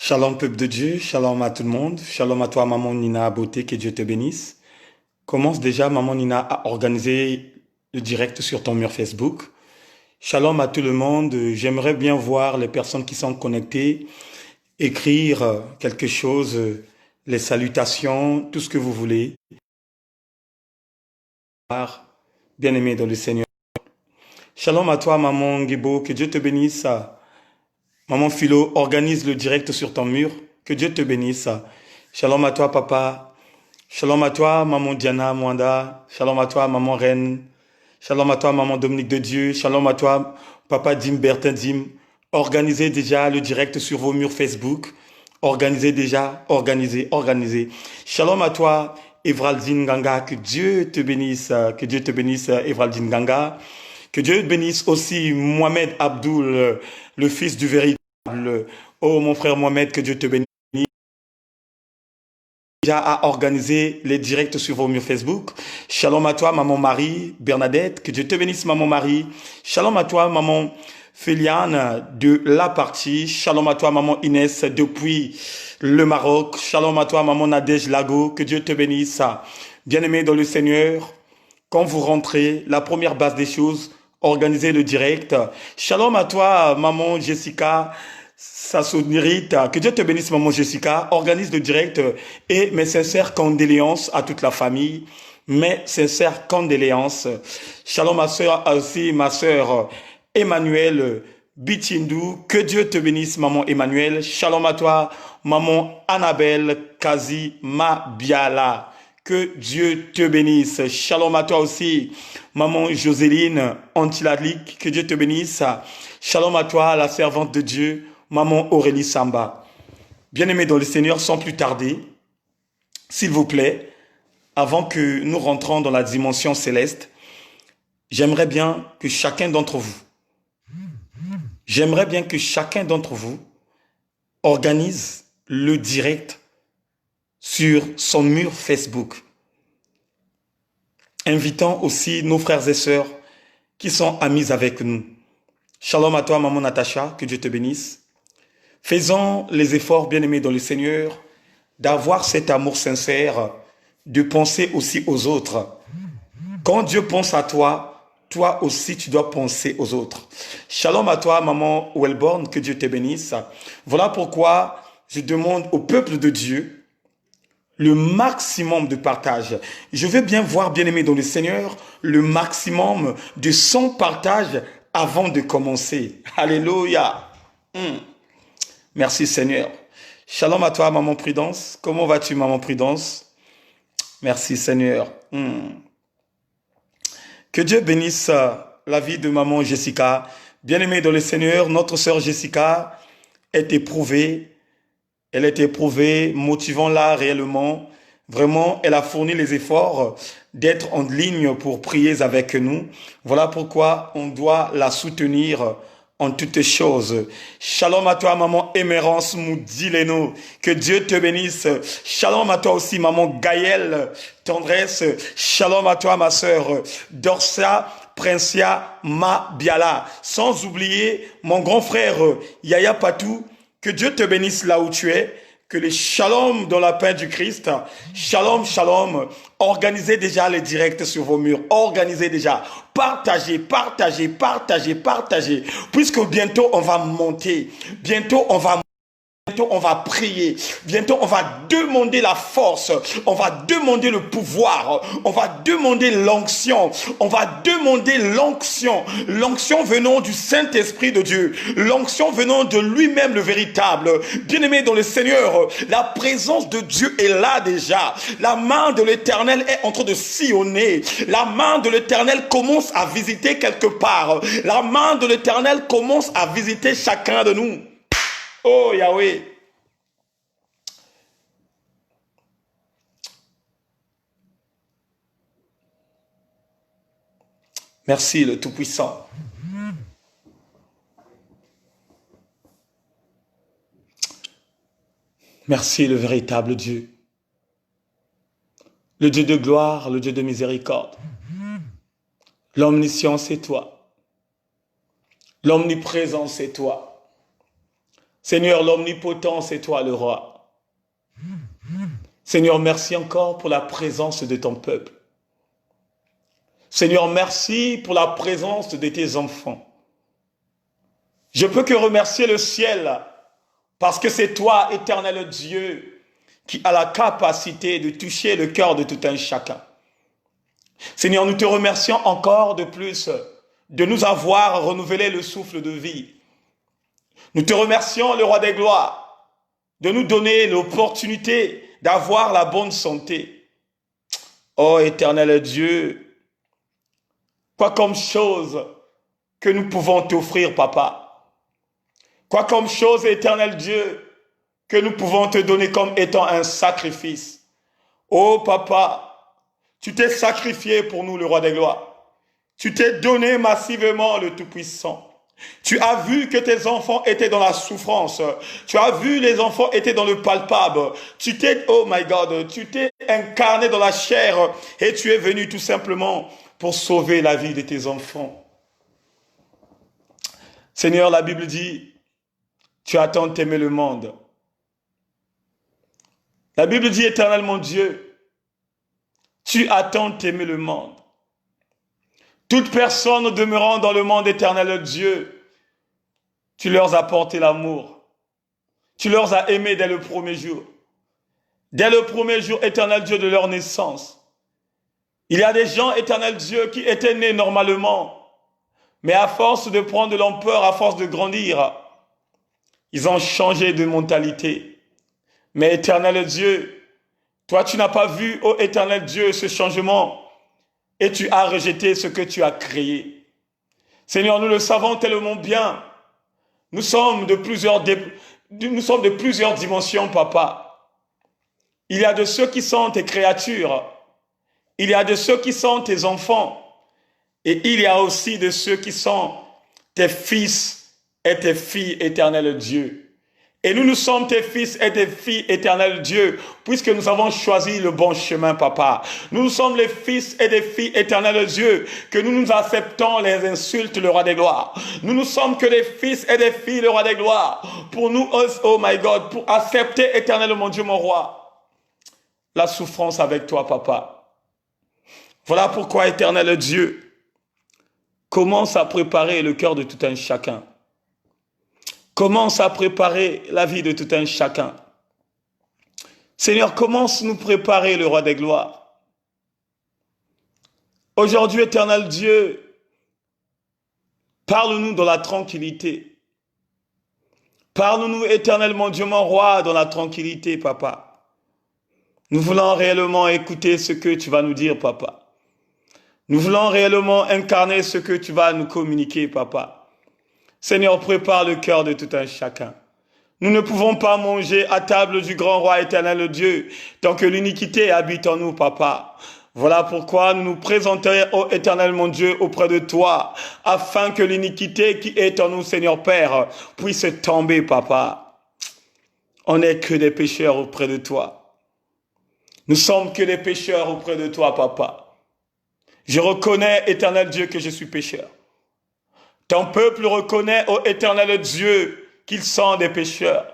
Shalom peuple de Dieu, shalom à tout le monde, shalom à toi maman Nina Beauté, que Dieu te bénisse. Commence déjà maman Nina à organiser le direct sur ton mur Facebook. Shalom à tout le monde, j'aimerais bien voir les personnes qui sont connectées écrire quelque chose, les salutations, tout ce que vous voulez. Bien-aimé dans le Seigneur. Shalom à toi maman Guibo, que Dieu te bénisse. Maman Philo, organise le direct sur ton mur, que Dieu te bénisse. Shalom à toi papa. Shalom à toi, maman Diana Mwanda. Shalom à toi, maman Reine. Shalom à toi, maman Dominique de Dieu. Shalom à toi, papa Dim Bertin Dim. Organisez déjà le direct sur vos murs Facebook. Organisez déjà, organisez. Shalom à toi, Evraldine Ganga. Que Dieu te bénisse. Que Dieu te bénisse, Evraldine Ganga. Que Dieu bénisse aussi Mohamed Abdoul, le fils du véritable. Oh, mon frère Mohamed, que Dieu te bénisse. Déjà à organiser les directs sur vos murs Facebook. Shalom à toi, maman Marie, Bernadette, que Dieu te bénisse, maman Marie. Shalom à toi, maman Féliane de La Partie. Shalom à toi, maman Inès depuis le Maroc. Shalom à toi, maman Nadège Lago, que Dieu te bénisse. Bien-aimés dans le Seigneur, quand vous rentrez, la première base des choses, organisez le direct. Shalom à toi, maman Jessica. Ça mérite. Que Dieu te bénisse, maman Jessica. Organise le direct et mes sincères condoléances à toute la famille. Mes sincères condoléances. Shalom ma soeur, aussi ma soeur Emmanuel Bichindou. Que Dieu te bénisse, maman Emmanuel. Shalom à toi, maman Annabelle Kazi Mabiala. Que Dieu te bénisse. Shalom à toi aussi, maman Joséline Antilalique. Que Dieu te bénisse. Shalom à toi, la servante de Dieu, maman Aurélie Samba. Bien-aimés dans le Seigneur, sans plus tarder, s'il vous plaît, avant que nous rentrons dans la dimension céleste, j'aimerais bien que chacun d'entre vous organise le direct sur son mur Facebook, invitant aussi nos frères et sœurs qui sont amis avec nous. Shalom à toi, maman Natacha, que Dieu te bénisse. Faisons les efforts, bien-aimés dans le Seigneur, d'avoir cet amour sincère, de penser aussi aux autres. Quand Dieu pense à toi, toi aussi tu dois penser aux autres. Shalom à toi, maman Wellborn, que Dieu te bénisse. Voilà pourquoi je demande au peuple de Dieu le maximum de partage. Je veux bien voir, bien-aimés dans le Seigneur, le maximum de 100 partages avant de commencer. Alléluia. Merci Seigneur. Shalom à toi, maman Prudence. Comment vas-tu, maman Prudence? Merci Seigneur. Que Dieu bénisse la vie de maman Jessica. Bien-aimée dans le Seigneur, notre sœur Jessica est éprouvée. Elle est éprouvée, motivons-la réellement. Vraiment, elle a fourni les efforts d'être en ligne pour prier avec nous. Voilà pourquoi on doit la soutenir en toutes choses. Shalom à toi, maman Émérance Moudileno. Que Dieu te bénisse. Shalom à toi aussi, maman Gaëlle Tendresse. Shalom à toi, ma sœur Dorsa Princia Mabiala. Sans oublier mon grand frère Yaya Patou. Que Dieu te bénisse là où tu es. Que les shalom dans la paix du Christ. Shalom, shalom. Organisez déjà les directs sur vos murs. Organisez déjà. Partagez. Puisque bientôt on va monter. Bientôt on va prier. Bientôt, on va demander la force. On va demander le pouvoir. On va demander l'onction. On va demander l'onction. L'onction venant du Saint-Esprit de Dieu. L'onction venant de lui-même, le véritable. Bien-aimé dans le Seigneur, la présence de Dieu est là déjà. La main de l'Éternel est en train de sillonner. La main de l'Éternel commence à visiter quelque part. La main de l'Éternel commence à visiter chacun de nous. Oh Yahweh. Merci le Tout-Puissant. Merci le véritable Dieu. Le Dieu de gloire, le Dieu de miséricorde. L'omniscience c'est toi. L'omniprésence c'est toi. Seigneur, l'omnipotent, c'est toi le roi. Seigneur, merci encore pour la présence de ton peuple. Seigneur, merci pour la présence de tes enfants. Je peux que remercier le ciel parce que c'est toi, éternel Dieu, qui a la capacité de toucher le cœur de tout un chacun. Seigneur, nous te remercions encore de plus de nous avoir renouvelé le souffle de vie. Nous te remercions, le roi des gloires, de nous donner l'opportunité d'avoir la bonne santé. Oh éternel Dieu, quoi comme chose que nous pouvons t'offrir, papa. Quoi comme chose, éternel Dieu, que nous pouvons te donner comme étant un sacrifice. Oh papa, tu t'es sacrifié pour nous, le roi des gloires. Tu t'es donné massivement le Tout-Puissant. Tu as vu que tes enfants étaient dans la souffrance. Tu as vu les enfants étaient dans le palpable. Tu t'es, oh my God, tu t'es incarné dans la chair et tu es venu tout simplement pour sauver la vie de tes enfants. Seigneur, la Bible dit, tu as tant aimé le monde. La Bible dit, éternel mon Dieu, tu as tant aimé le monde. Toute personne demeurant dans le monde, éternel Dieu, tu leur as porté l'amour. Tu leur as aimé dès le premier jour. Dès le premier jour, éternel Dieu, de leur naissance. Il y a des gens, éternel Dieu, qui étaient nés normalement, mais à force de prendre de l'ampleur, à force de grandir, ils ont changé de mentalité. Mais éternel Dieu, toi tu n'as pas vu, ô éternel Dieu, ce changement et tu as rejeté ce que tu as créé. Seigneur, nous le savons tellement bien. Nous sommes de plusieurs dimensions, papa. Il y a de ceux qui sont tes créatures. Il y a de ceux qui sont tes enfants. Et il y a aussi de ceux qui sont tes fils et tes filles, éternel Dieu. Et nous sommes tes fils et tes filles, éternel Dieu, puisque nous avons choisi le bon chemin, papa. Nous sommes les fils et les filles, éternel Dieu, que nous acceptons les insultes, le roi des gloires. Nous ne sommes que des fils et des filles, le roi des gloires. Pour nous, oh my God, pour accepter, éternel mon Dieu, mon roi, la souffrance avec toi, papa. Voilà pourquoi, éternel Dieu, commence à préparer le cœur de tout un chacun. Commence à préparer la vie de tout un chacun. Seigneur, commence à nous préparer le roi des gloires. Aujourd'hui, éternel Dieu, parle-nous dans la tranquillité. Parle-nous, éternel mon Dieu, mon roi, dans la tranquillité, papa. Nous voulons réellement écouter ce que tu vas nous dire, papa. Nous voulons réellement incarner ce que tu vas nous communiquer, papa. Seigneur, prépare le cœur de tout un chacun. Nous ne pouvons pas manger à table du grand roi éternel Dieu tant que l'iniquité habite en nous, papa. Voilà pourquoi nous nous présentons, ô éternel mon Dieu, auprès de toi, afin que l'iniquité qui est en nous, Seigneur Père, puisse tomber, papa. On n'est que des pécheurs auprès de toi. Nous sommes que des pécheurs auprès de toi, papa. Je reconnais, éternel Dieu, que je suis pécheur. Ton peuple reconnaît, ô éternel Dieu, qu'ils sont des pécheurs.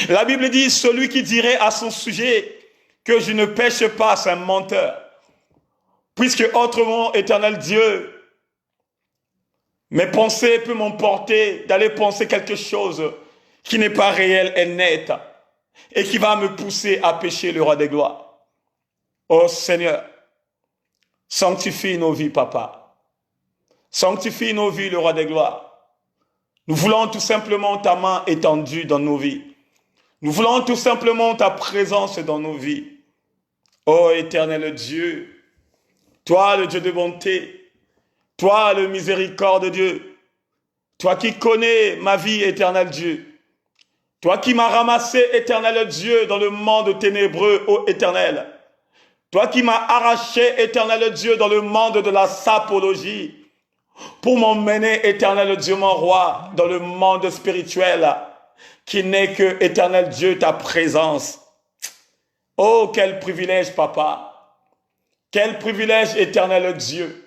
La Bible dit, celui qui dirait à son sujet que je ne pêche pas, c'est un menteur. Puisque autrement, éternel Dieu, mes pensées peuvent m'emporter d'aller penser quelque chose qui n'est pas réel et net et qui va me pousser à pécher le roi des gloires. Ô Seigneur, sanctifie nos vies, papa. Sanctifie nos vies, le roi des gloires. Nous voulons tout simplement ta main étendue dans nos vies. Nous voulons tout simplement ta présence dans nos vies. Ô éternel Dieu, toi le Dieu de bonté, toi le miséricorde de Dieu, toi qui connais ma vie, éternel Dieu, toi qui m'as ramassé, éternel Dieu, dans le monde ténébreux, ô éternel, toi qui m'as arraché, éternel Dieu, dans le monde de la sapologie, pour m'emmener, éternel Dieu, mon roi, dans le monde spirituel, qui n'est que, éternel Dieu, ta présence. Oh, quel privilège, papa. Quel privilège, éternel Dieu.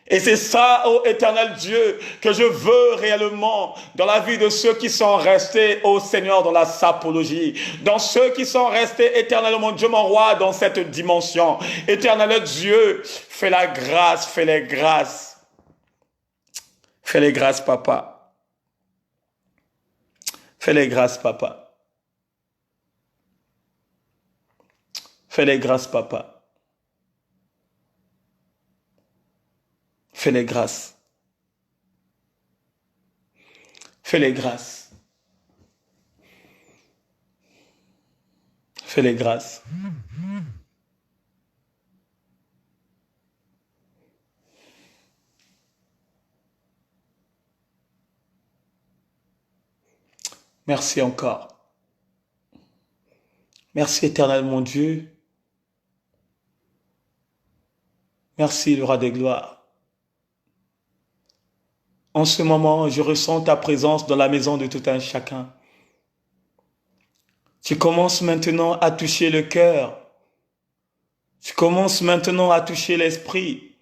Et c'est ça, ô éternel Dieu, que je veux réellement dans la vie de ceux qui sont restés, ô Seigneur, dans la sapologie, dans ceux qui sont restés éternellement, Dieu mon roi, dans cette dimension. Éternel Dieu, fais la grâce, fais les grâces. Fais les grâces, papa. Fais les grâces, papa. Fais les grâces, papa. Fais les grâces. Fais les grâces. Fais les grâces. Merci encore. Merci éternel mon Dieu. Merci le roi des gloires. En ce moment, je ressens ta présence dans la maison de tout un chacun. Tu commences maintenant à toucher le cœur. Tu commences maintenant à toucher l'esprit.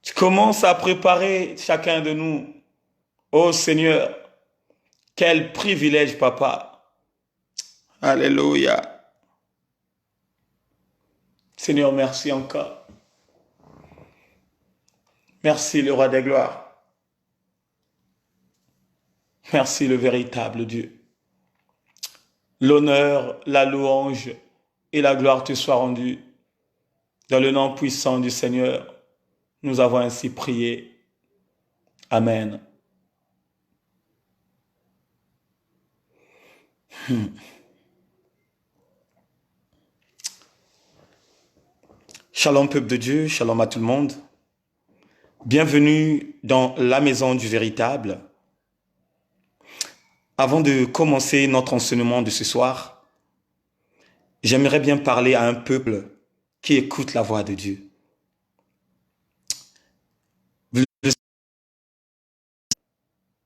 Tu commences à préparer chacun de nous. Oh Seigneur, quel privilège, papa. Alléluia. Seigneur, merci encore. Merci le roi des gloires. Merci le véritable Dieu. L'honneur, la louange et la gloire te soient rendues. Dans le nom puissant du Seigneur, nous avons ainsi prié. Amen. Shalom peuple de Dieu, shalom à tout le monde. Bienvenue dans la maison du véritable. Avant de commencer notre enseignement de ce soir, j'aimerais bien parler à un peuple qui écoute la voix de Dieu.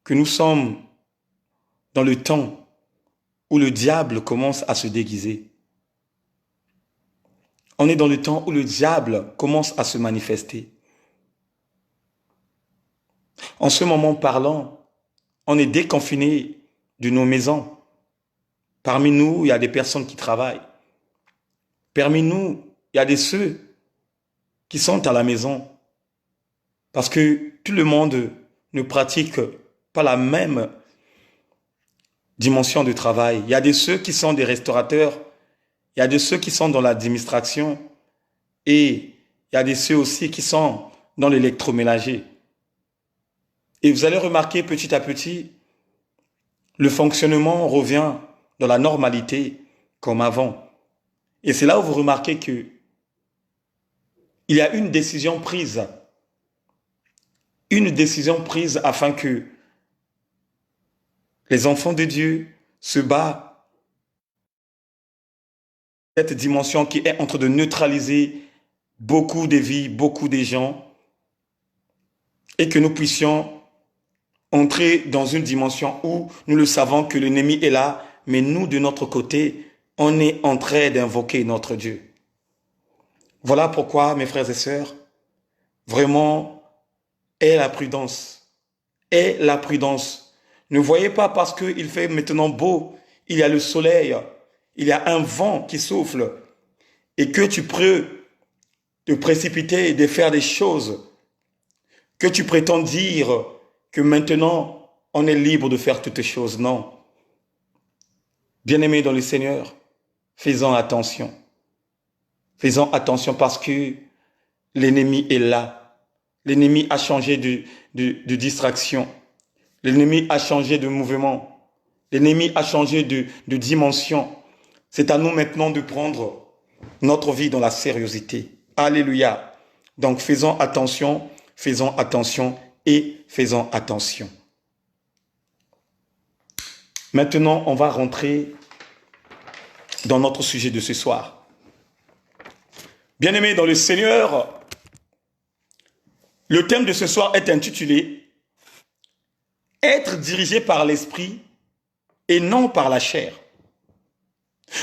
Que nous sommes dans le temps où le diable commence à se déguiser. On est dans le temps où le diable commence à se manifester. En ce moment parlant, on est déconfiné de nos maisons. Parmi nous, il y a des personnes qui travaillent. Parmi nous, il y a des ceux qui sont à la maison. Parce que tout le monde ne pratique pas la même dimension de travail. Il y a de ceux qui sont des restaurateurs. Il y a de ceux qui sont dans l'administration. Et il y a de ceux aussi qui sont dans l'électroménager. Et vous allez remarquer petit à petit, le fonctionnement revient dans la normalité comme avant. Et c'est là où vous remarquez que il y a une décision prise. Une décision prise afin que les enfants de Dieu se battent cette dimension qui est en train de neutraliser beaucoup de vies, beaucoup de gens, et que nous puissions entrer dans une dimension où nous le savons que l'ennemi est là, mais nous, de notre côté, on est en train d'invoquer notre Dieu. Voilà pourquoi, mes frères et sœurs, vraiment, aie la prudence. Aie la prudence. Ne voyez pas parce qu'il fait maintenant beau, il y a le soleil, il y a un vent qui souffle, et que tu peux te précipiter et de faire des choses, que tu prétends dire que maintenant, on est libre de faire toutes choses. Non. Bien-aimés dans le Seigneur, faisons attention. Faisons attention parce que l'ennemi est là. L'ennemi a changé de distraction. L'ennemi a changé de mouvement. L'ennemi a changé de dimension. C'est à nous maintenant de prendre notre vie dans la sérieuxité. Alléluia. Donc faisons attention et faisons attention. Maintenant, on va rentrer dans notre sujet de ce soir. Bien-aimés dans le Seigneur, le thème de ce soir est intitulé « Être dirigé par l'esprit et non par la chair ».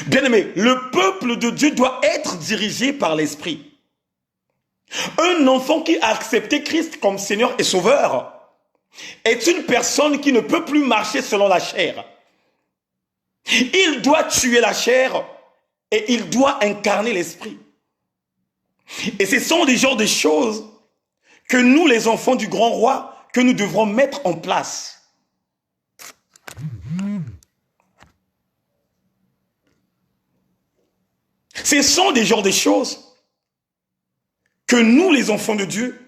Bien-aimés, le peuple de Dieu doit être dirigé par l'esprit. Un enfant qui a accepté Christ comme Seigneur et Sauveur est une personne qui ne peut plus marcher selon la chair. Il doit tuer la chair et il doit incarner l'esprit. Et ce sont des genres de choses que nous, les enfants du grand roi, que nous devrons mettre en place. Ce sont des genres de choses que nous, les enfants de Dieu,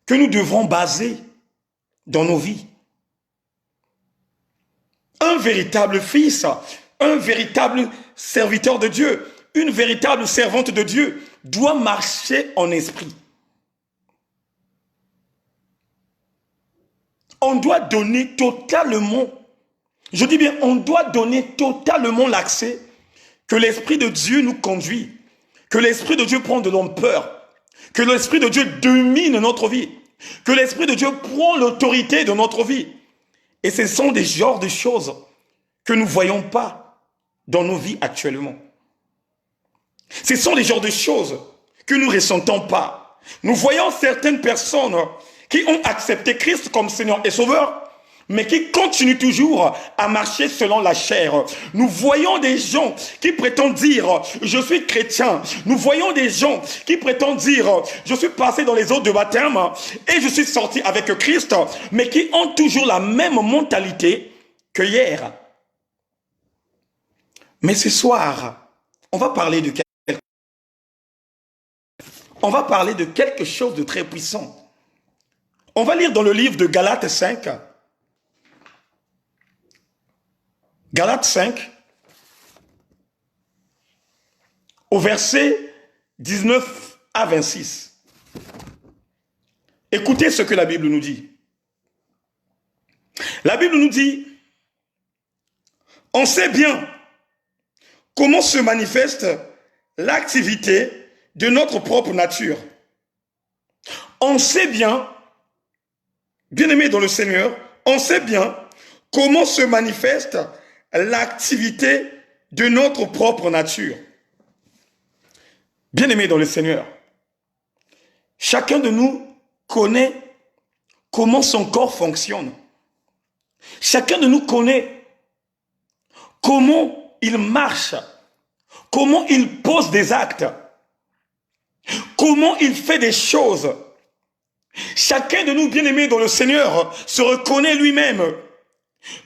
que nous devrons baser dans nos vies. Un véritable fils, un véritable serviteur de Dieu, une véritable servante de Dieu doit marcher en esprit. On doit donner totalement, je dis bien, on doit donner totalement l'accès que l'Esprit de Dieu nous conduit, que l'Esprit de Dieu prend de l'ampleur, que l'Esprit de Dieu domine notre vie, que l'Esprit de Dieu prend l'autorité de notre vie. Et ce sont des genres de choses que nous ne voyons pas dans nos vies actuellement. Ce sont des genres de choses que nous ne ressentons pas. Nous voyons certaines personnes qui ont accepté Christ comme Seigneur et Sauveur, mais qui continuent toujours à marcher selon la chair. Nous voyons des gens qui prétendent dire « je suis chrétien ». Nous voyons des gens qui prétendent dire « je suis passé dans les eaux de baptême et je suis sorti avec Christ », mais qui ont toujours la même mentalité que hier. Mais ce soir, on va parler de quelque chose de très puissant. On va lire dans le livre de Galates 5. Galates 5, au verset 19 à 26. Écoutez ce que la Bible nous dit. La Bible nous dit, on sait bien comment se manifeste l'activité de notre propre nature. On sait bien, bien-aimés dans le Seigneur, on sait bien comment se manifeste l'activité de notre propre nature. Bien-aimés dans le Seigneur, chacun de nous connaît comment son corps fonctionne. Chacun de nous connaît comment il marche, comment il pose des actes, comment il fait des choses. Chacun de nous, bien-aimés dans le Seigneur, se reconnaît lui-même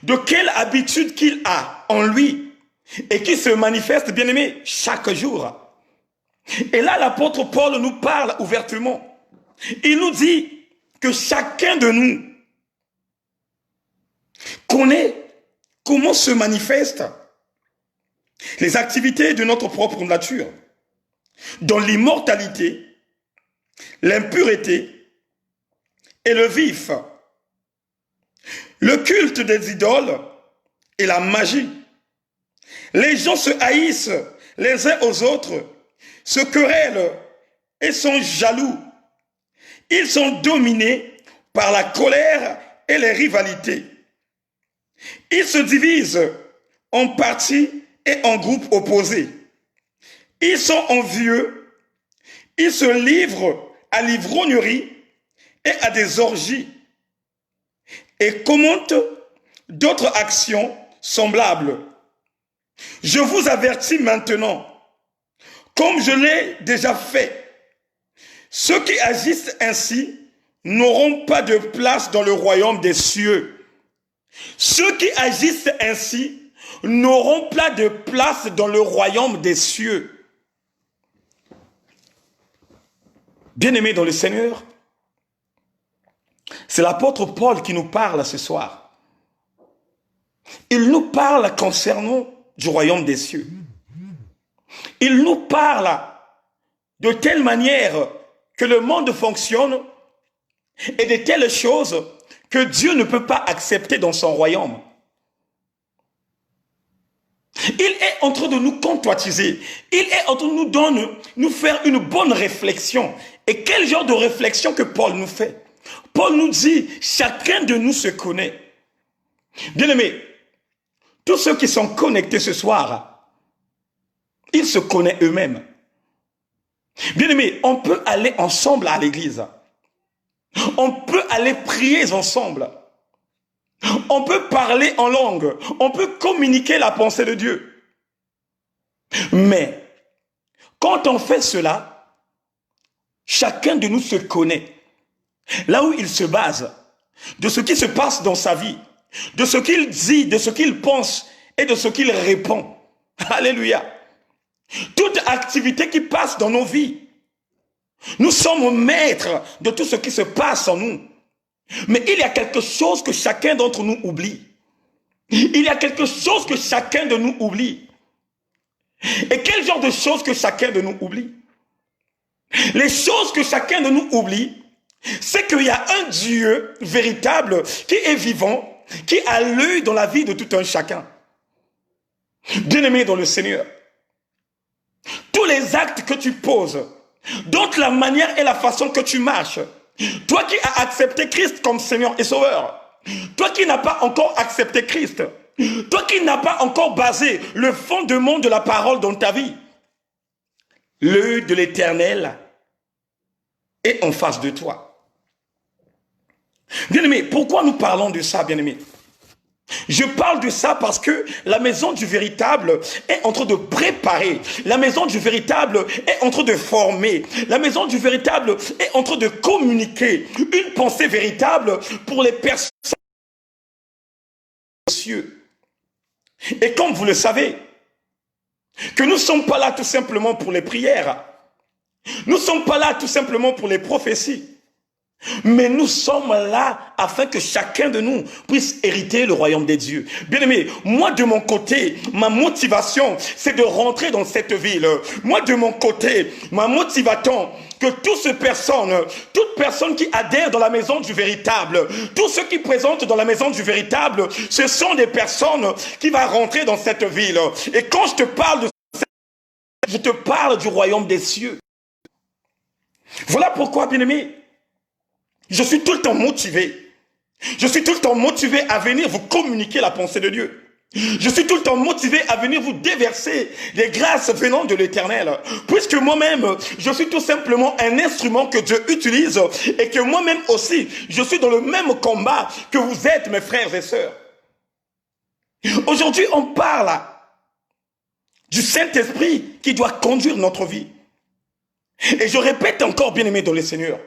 de quelle habitude qu'il a en lui et qui se manifeste, bien-aimé, chaque jour. Et là, l'apôtre Paul nous parle ouvertement. Il nous dit que chacun de nous connaît comment se manifestent les activités de notre propre nature dans l'immortalité, l'impureté et le vif, le culte des idoles et la magie. Les gens se haïssent les uns aux autres, se querellent et sont jaloux. Ils sont dominés par la colère et les rivalités. Ils se divisent en partis et en groupes opposés. Ils sont envieux. Ils se livrent à l'ivrognerie et à des orgies et commentent d'autres actions semblables. Je vous avertis maintenant, comme je l'ai déjà fait, ceux qui agissent ainsi n'auront pas de place dans le royaume des cieux. Ceux qui agissent ainsi n'auront pas de place dans le royaume des cieux. Bien-aimés dans le Seigneur, c'est l'apôtre Paul qui nous parle ce soir. Il nous parle concernant du royaume des cieux. Il nous parle de telle manière que le monde fonctionne et de telles choses que Dieu ne peut pas accepter dans son royaume. Il est en train de nous contoitiser. Il est en train de nous faire une bonne réflexion. Et quel genre de réflexion que Paul nous fait? Paul nous dit, chacun de nous se connaît. Bien-aimés, tous ceux qui sont connectés ce soir, ils se connaissent eux-mêmes. Bien-aimés, on peut aller ensemble à l'église. On peut aller prier ensemble. On peut parler en langue. On peut communiquer la pensée de Dieu. Mais, quand on fait cela, chacun de nous se connaît. Là où il se base, de ce qui se passe dans sa vie, de ce qu'il dit, de ce qu'il pense et de ce qu'il répond. Alléluia. Toute activité qui passe dans nos vies, nous sommes maîtres de tout ce qui se passe en nous. Mais il y a quelque chose que chacun d'entre nous oublie. Il y a quelque chose que chacun de nous oublie. Et quel genre de choses que chacun de nous oublie? Les choses que chacun de nous oublie, c'est qu'il y a un Dieu véritable qui est vivant, qui a l'œil dans la vie de tout un chacun. Bien-aimé dans le Seigneur, tous les actes que tu poses, donc la manière et la façon que tu marches, toi qui as accepté Christ comme Seigneur et Sauveur, toi qui n'as pas encore accepté Christ, toi qui n'as pas encore basé le fondement de la parole dans ta vie, l'œil de l'Éternel est en face de toi. Bien-aimé, pourquoi nous parlons de ça, bien-aimé? Je parle de ça parce que la maison du véritable est en train de préparer. La maison du véritable est en train de former. La maison du véritable est en train de communiquer une pensée véritable pour les personnes des cieux. Et comme vous le savez, que nous ne sommes pas là tout simplement pour les prières. Nous ne sommes pas là tout simplement pour les prophéties. Mais nous sommes là afin que chacun de nous puisse hériter le royaume des dieux. Bien-aimé, moi de mon côté, ma motivation, c'est de rentrer dans cette ville. Moi de mon côté, ma motivation, que toute personne qui adhère dans la maison du véritable, tous ceux qui présentent dans la maison du véritable, ce sont des personnes qui vont rentrer dans cette ville. Et quand je te parle de cette ville, je te parle du royaume des cieux. Voilà pourquoi, bien-aimé, je suis tout le temps motivé. Je suis tout le temps motivé à venir vous communiquer la pensée de Dieu. Je suis tout le temps motivé à venir vous déverser les grâces venant de l'Éternel. Puisque moi-même, je suis tout simplement un instrument que Dieu utilise et que moi-même aussi, je suis dans le même combat que vous êtes, mes frères et sœurs. Aujourd'hui, on parle du Saint-Esprit qui doit conduire notre vie. Et je répète encore, bien-aimés dans le Seigneur,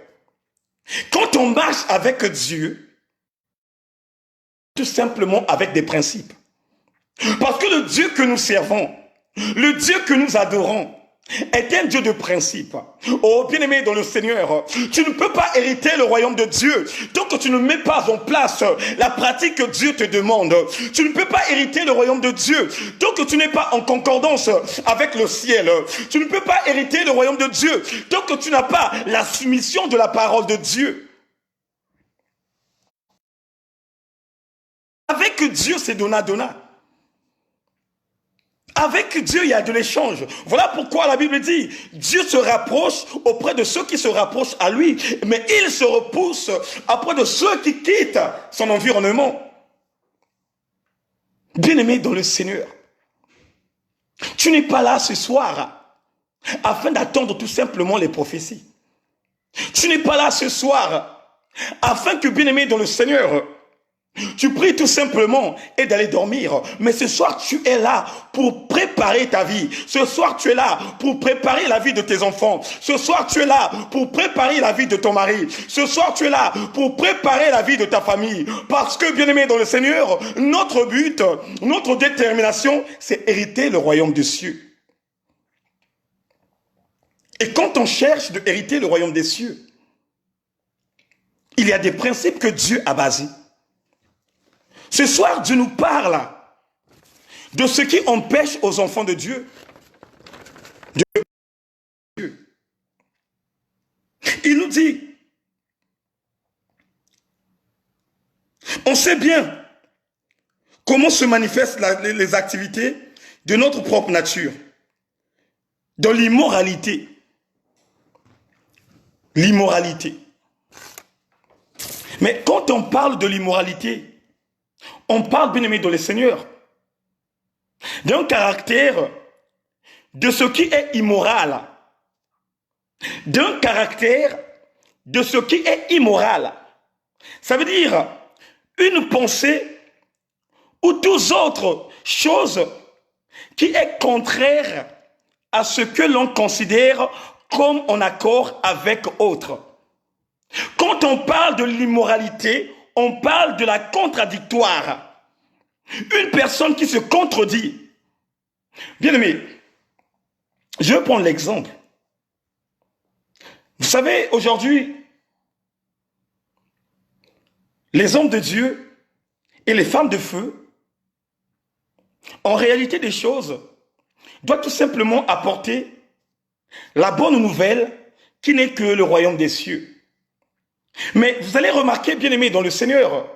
quand on marche avec Dieu, tout simplement avec des principes. Parce que le Dieu que nous servons, le Dieu que nous adorons, est un Dieu de principe. Oh, bien-aimé dans le Seigneur, tu ne peux pas hériter le royaume de Dieu tant que tu ne mets pas en place la pratique que Dieu te demande. Tu ne peux pas hériter le royaume de Dieu tant que tu n'es pas en concordance avec le ciel. Tu ne peux pas hériter le royaume de Dieu tant que tu n'as pas la soumission de la parole de Dieu. Avec Dieu, c'est donnant-donnant. Avec Dieu, il y a de l'échange. Voilà pourquoi la Bible dit, Dieu se rapproche auprès de ceux qui se rapprochent à lui, mais il se repousse auprès de ceux qui quittent son environnement. Bien-aimé dans le Seigneur, tu n'es pas là ce soir afin d'attendre tout simplement les prophéties. Tu n'es pas là ce soir afin que, bien-aimé dans le Seigneur, tu pries tout simplement et d'aller dormir. Mais ce soir, tu es là pour préparer ta vie. Ce soir, tu es là pour préparer la vie de tes enfants. Ce soir, tu es là pour préparer la vie de ton mari. Ce soir, tu es là pour préparer la vie de ta famille. Parce que, bien-aimé dans le Seigneur, notre but, notre détermination, c'est hériter le royaume des cieux. Et quand on cherche de hériter le royaume des cieux, il y a des principes que Dieu a basés. Ce soir, Dieu nous parle de ce qui empêche aux enfants de Dieu de Dieu. Il nous dit, on sait bien comment se manifestent les activités de notre propre nature, dans l'immoralité. L'immoralité. Mais quand on parle de l'immoralité, on parle, bien aimé dans le Seigneur, d'un caractère de ce qui est immoral. d'un caractère de ce qui est immoral. Ça veut dire une pensée ou toute autre chose qui est contraire à ce que l'on considère comme en accord avec autre. Quand on parle de l'immoralité, on parle de la contradictoire. Une personne qui se contredit. Bien aimé, je vais prendre l'exemple. Vous savez, aujourd'hui, les hommes de Dieu et les femmes de feu, en réalité des choses, doivent tout simplement apporter la bonne nouvelle qui n'est que le royaume des cieux. Mais vous allez remarquer, bien aimé dans le Seigneur,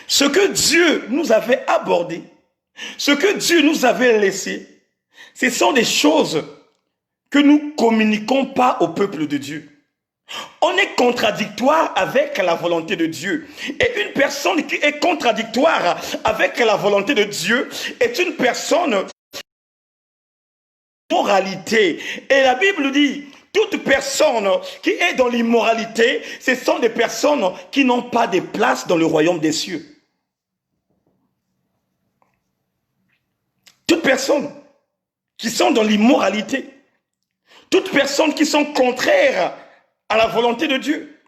ce que Dieu nous avait abordé, ce que Dieu nous avait laissé, ce sont des choses que nous communiquons pas au peuple de Dieu. On est contradictoire avec la volonté de Dieu. Et une personne qui est contradictoire avec la volonté de Dieu est une personne moralité. Et la Bible dit, toute personne qui est dans l'immoralité, ce sont des personnes qui n'ont pas de place dans le royaume des cieux. Toutes personnes qui sont dans l'immoralité, toutes personnes qui sont contraires à la volonté de Dieu,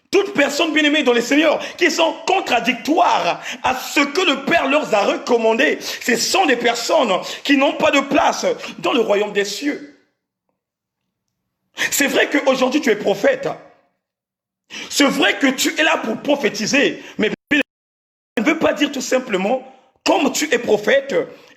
toutes personnes bien-aimées dans le Seigneur qui sont contradictoires à ce que le Père leur a recommandé, ce sont des personnes qui n'ont pas de place dans le royaume des cieux. C'est vrai qu'aujourd'hui tu es prophète. C'est vrai que tu es là pour prophétiser. Mais ça ne veut pas dire tout simplement, comme tu es prophète,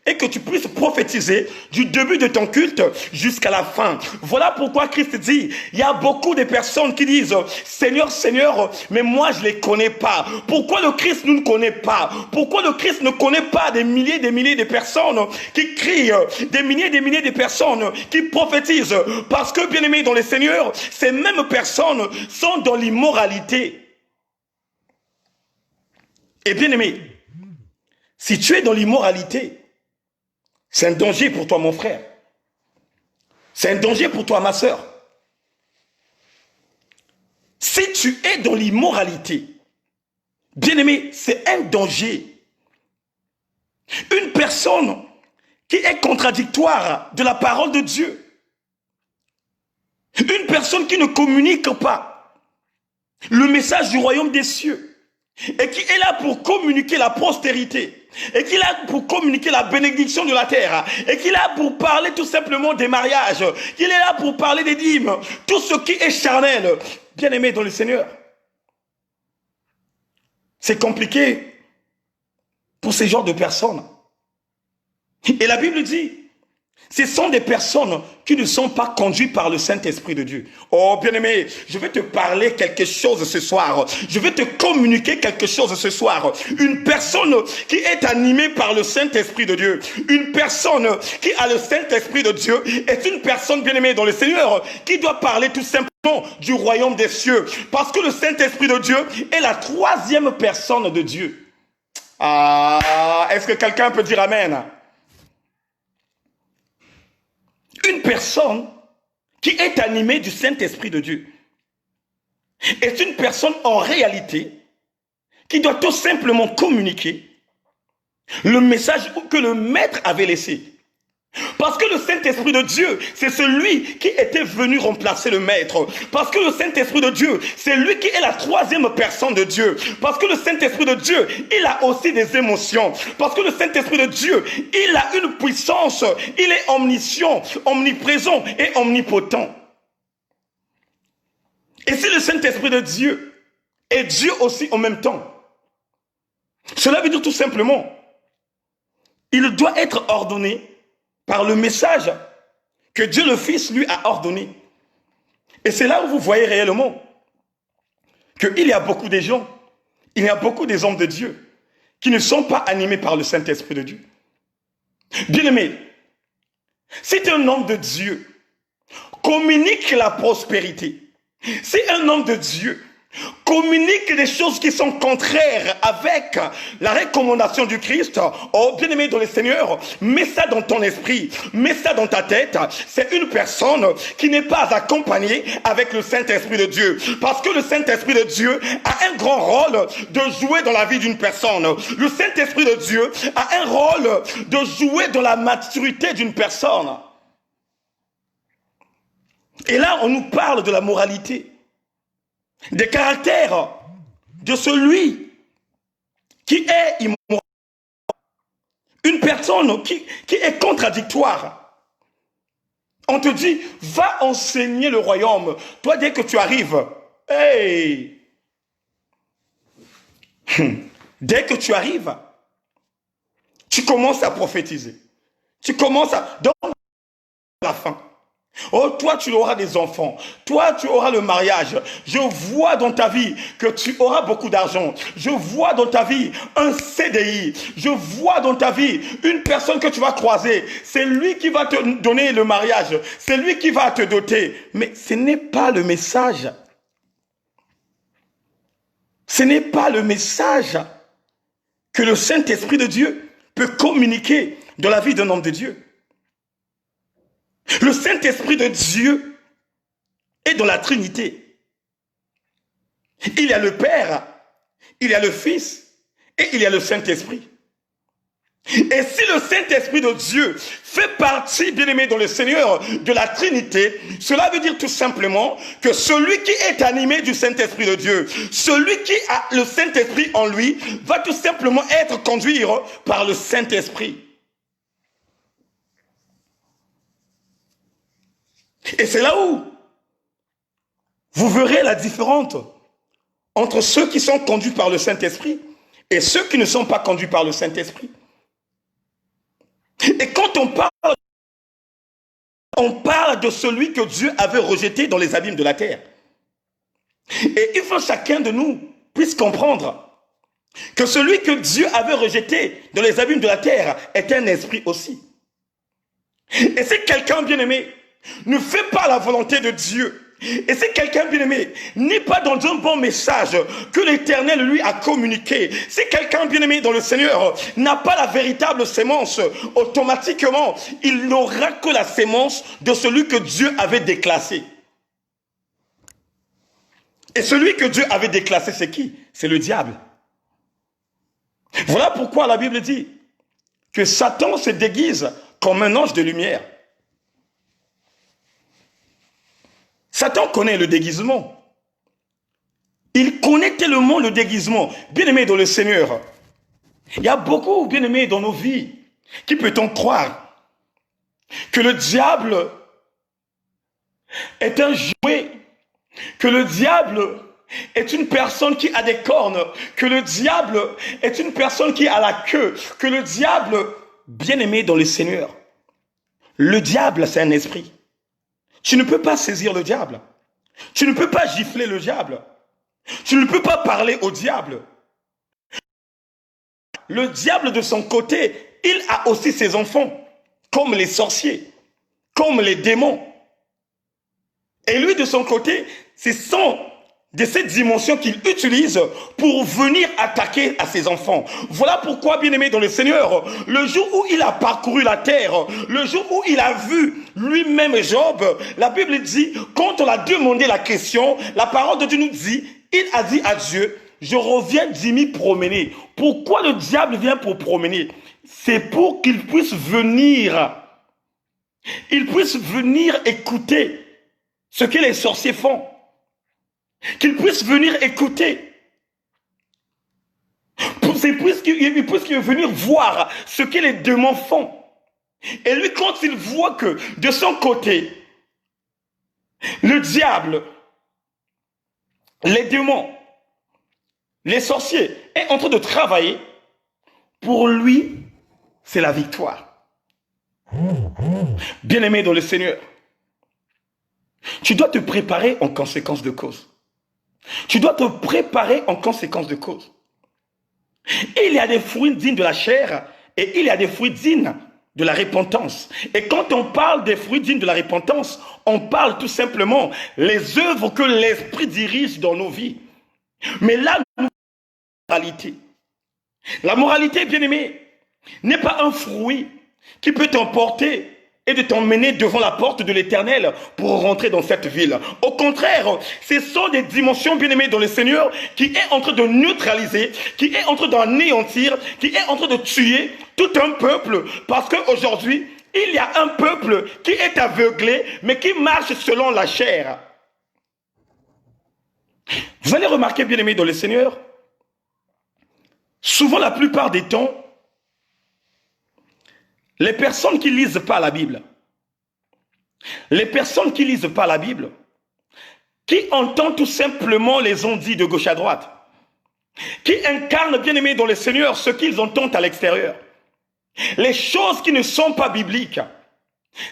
et que tu puisses prophétiser du début de ton culte jusqu'à la fin. Voilà pourquoi Christ dit, il y a beaucoup de personnes qui disent, Seigneur, Seigneur, mais moi je ne les connais pas. Pourquoi le Christ nous ne connaît pas? Pourquoi le Christ ne connaît pas des milliers de personnes qui crient, des milliers de personnes qui prophétisent? Parce que, bien aimés dans le Seigneur, ces mêmes personnes sont dans l'immoralité. Et bien aimé, si tu es dans l'immoralité, c'est un danger pour toi, mon frère. C'est un danger pour toi, ma sœur. Si tu es dans l'immoralité, bien-aimé, c'est un danger. Une personne qui est contradictoire de la parole de Dieu. Une personne qui ne communique pas le message du royaume des cieux. Et qui est là pour communiquer la postérité, et qui est là pour communiquer la bénédiction de la terre, et qui est là pour parler tout simplement des mariages, qui est là pour parler des dîmes, tout ce qui est charnel, bien aimé dans le Seigneur. C'est compliqué pour ces genres de personnes. Et la Bible dit, ce sont des personnes qui ne sont pas conduites par le Saint-Esprit de Dieu. Oh, bien-aimé, je vais te parler quelque chose ce soir. Je vais te communiquer quelque chose ce soir. Une personne qui est animée par le Saint-Esprit de Dieu, une personne qui a le Saint-Esprit de Dieu, est une personne bien-aimée dans le Seigneur qui doit parler tout simplement du royaume des cieux. Parce que le Saint-Esprit de Dieu est la troisième personne de Dieu. Ah, est-ce que quelqu'un peut dire Amen? Une personne qui est animée du Saint-Esprit de Dieu est une personne en réalité qui doit tout simplement communiquer le message que le Maître avait laissé. Parce que le Saint-Esprit de Dieu, c'est celui qui était venu remplacer le Maître. Parce que le Saint-Esprit de Dieu, c'est lui qui est la troisième personne de Dieu. Parce que le Saint-Esprit de Dieu, il a aussi des émotions. Parce que le Saint-Esprit de Dieu, il a une puissance. Il est omniscient, omniprésent et omnipotent. Et si le Saint-Esprit de Dieu est Dieu aussi en même temps, cela veut dire tout simplement, il doit être ordonné par le message que Dieu le Fils lui a ordonné. Et c'est là où vous voyez réellement qu'il y a beaucoup de gens, il y a beaucoup des hommes de Dieu qui ne sont pas animés par le Saint-Esprit de Dieu. Bien-aimé, si un homme de Dieu communique la prospérité, si un homme de Dieu communique des choses qui sont contraires avec la recommandation du Christ, oh bien-aimé dans le Seigneur, mets ça dans ton esprit, mets ça dans ta tête. C'est une personne qui n'est pas accompagnée avec le Saint-Esprit de Dieu. Parce que le Saint-Esprit de Dieu a un grand rôle de jouer dans la vie d'une personne. Le Saint-Esprit de Dieu a un rôle de jouer dans la maturité d'une personne. Et là, on nous parle de la moralité, des caractères de celui qui est immoral, une personne qui est contradictoire. On te dit, va enseigner le royaume. Toi, dès que tu arrives, hey, dès que tu arrives, tu commences à prophétiser. Tu commences à... Donc, la fin. Oh, toi, tu auras des enfants. Toi, tu auras le mariage. Je vois dans ta vie que tu auras beaucoup d'argent. Je vois dans ta vie un CDI. Je vois dans ta vie une personne que tu vas croiser. C'est lui qui va te donner le mariage. C'est lui qui va te doter. Mais ce n'est pas le message. Ce n'est pas le message que le Saint-Esprit de Dieu peut communiquer dans la vie d'un homme de Dieu. Le Saint-Esprit de Dieu est dans la Trinité. Il y a le Père, il y a le Fils et il y a le Saint-Esprit. Et si le Saint-Esprit de Dieu fait partie, bien-aimé dans le Seigneur, de la Trinité, cela veut dire tout simplement que celui qui est animé du Saint-Esprit de Dieu, celui qui a le Saint-Esprit en lui, va tout simplement être conduit par le Saint-Esprit. Et c'est là où vous verrez la différence entre ceux qui sont conduits par le Saint-Esprit et ceux qui ne sont pas conduits par le Saint-Esprit. Et quand on parle de celui que Dieu avait rejeté dans les abîmes de la terre. Et il faut que chacun de nous puisse comprendre que celui que Dieu avait rejeté dans les abîmes de la terre est un esprit aussi. Et si quelqu'un bien-aimé ne fait pas la volonté de Dieu, et si quelqu'un bien-aimé n'est pas dans un bon message que l'Éternel lui a communiqué, si quelqu'un bien-aimé dans le Seigneur n'a pas la véritable sémence, automatiquement, il n'aura que la sémence de celui que Dieu avait déclassé. Et celui que Dieu avait déclassé, c'est qui? C'est le diable. Voilà pourquoi la Bible dit que Satan se déguise comme un ange de lumière. Satan connaît le déguisement. Il connaît tellement le déguisement. Bien-aimé dans le Seigneur, il y a beaucoup, bien-aimés, dans nos vies. Qui peut-on croire que le diable est un jouet, que le diable est une personne qui a des cornes, que le diable est une personne qui a la queue, que le diable, bien-aimé dans le Seigneur, le diable, c'est un esprit. Tu ne peux pas saisir le diable. Tu ne peux pas gifler le diable. Tu ne peux pas parler au diable. Le diable, de son côté, il a aussi ses enfants, comme les sorciers, comme les démons. Et lui, de son côté, ce sont de cette dimension qu'il utilise pour venir attaquer à ses enfants. Voilà pourquoi, bien-aimé dans le Seigneur, le jour où il a parcouru la terre, le jour où il a vu lui-même Job, la Bible dit, quand on a demandé la question, la parole de Dieu nous dit, il a dit à Dieu, je reviens d'y promener. Pourquoi le diable vient pour promener? C'est pour qu'il puisse venir. Il puisse venir écouter ce que les sorciers font. Qu'il puisse venir écouter. C'est puisqu'il puisse venir voir ce que les démons font. Et lui, quand il voit que de son côté, le diable, les démons, les sorciers est en train de travailler, pour lui, c'est la victoire. Bien-aimé dans le Seigneur, tu dois te préparer en conséquence de cause. Tu dois te préparer en conséquence de cause. Il y a des fruits dignes de la chair et il y a des fruits dignes de la repentance. Et quand on parle des fruits dignes de la repentance, on parle tout simplement les œuvres que l'Esprit dirige dans nos vies. Mais la moralité, bien-aimé, n'est pas un fruit qui peut t'emporter et de t'emmener devant la porte de l'Éternel pour rentrer dans cette ville. Au contraire, ce sont des dimensions, bien-aimées, dans le Seigneur qui est en train de neutraliser, qui est en train d'anéantir, qui est en train de tuer tout un peuple. Parce qu'aujourd'hui, il y a un peuple qui est aveuglé, mais qui marche selon la chair. Vous allez remarquer, bien-aimés, dans le Seigneur, souvent la plupart des temps, les personnes qui ne lisent pas la Bible, qui entendent tout simplement les ondits de gauche à droite, qui incarnent, bien aimés dans le Seigneur, ce qu'ils entendent à l'extérieur, les choses qui ne sont pas bibliques,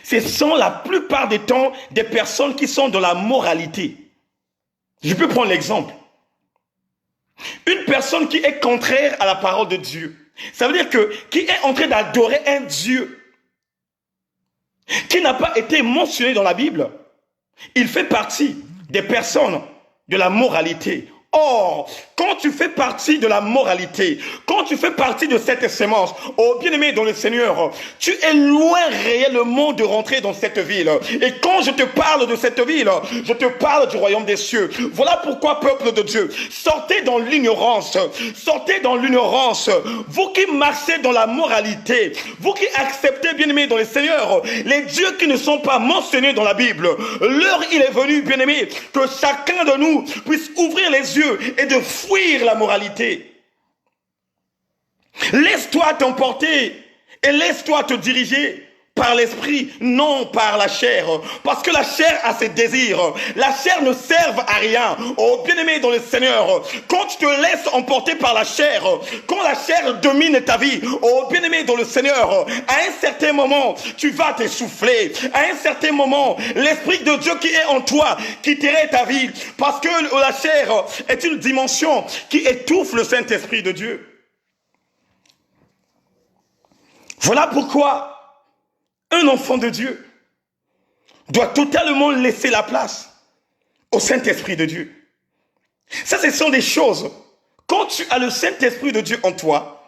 ce sont la plupart des temps des personnes qui sont dans la moralité. Je peux prendre l'exemple. Une personne qui est contraire à la parole de Dieu, ça veut dire que qui est en train d'adorer un Dieu qui n'a pas été mentionné dans la Bible, il fait partie des personnes de la moralité. Or, quand tu fais partie de la moralité, quand tu fais partie de cette sémence, oh bien-aimé dans le Seigneur, tu es loin réellement de rentrer dans cette ville. Et quand je te parle de cette ville, je te parle du royaume des cieux. Voilà pourquoi, peuple de Dieu, sortez dans l'ignorance, vous qui marchez dans la moralité, vous qui acceptez, bien-aimé dans le Seigneur, les dieux qui ne sont pas mentionnés dans la Bible. L'heure, il est venu, bien-aimé, que chacun de nous puisse ouvrir les yeux et de fuir la moralité. Laisse-toi t'emporter et laisse-toi te diriger par l'esprit, non par la chair. Parce que la chair a ses désirs. La chair ne sert à rien. Oh, bien-aimé dans le Seigneur, quand tu te laisses emporter par la chair, quand la chair domine ta vie, oh, bien-aimé dans le Seigneur, à un certain moment, tu vas t'essouffler. À un certain moment, l'Esprit de Dieu qui est en toi quitterait ta vie. Parce que la chair est une dimension qui étouffe le Saint-Esprit de Dieu. Voilà pourquoi un enfant de Dieu doit totalement laisser la place au Saint-Esprit de Dieu. Ça, ce sont des choses. Quand tu as le Saint-Esprit de Dieu en toi,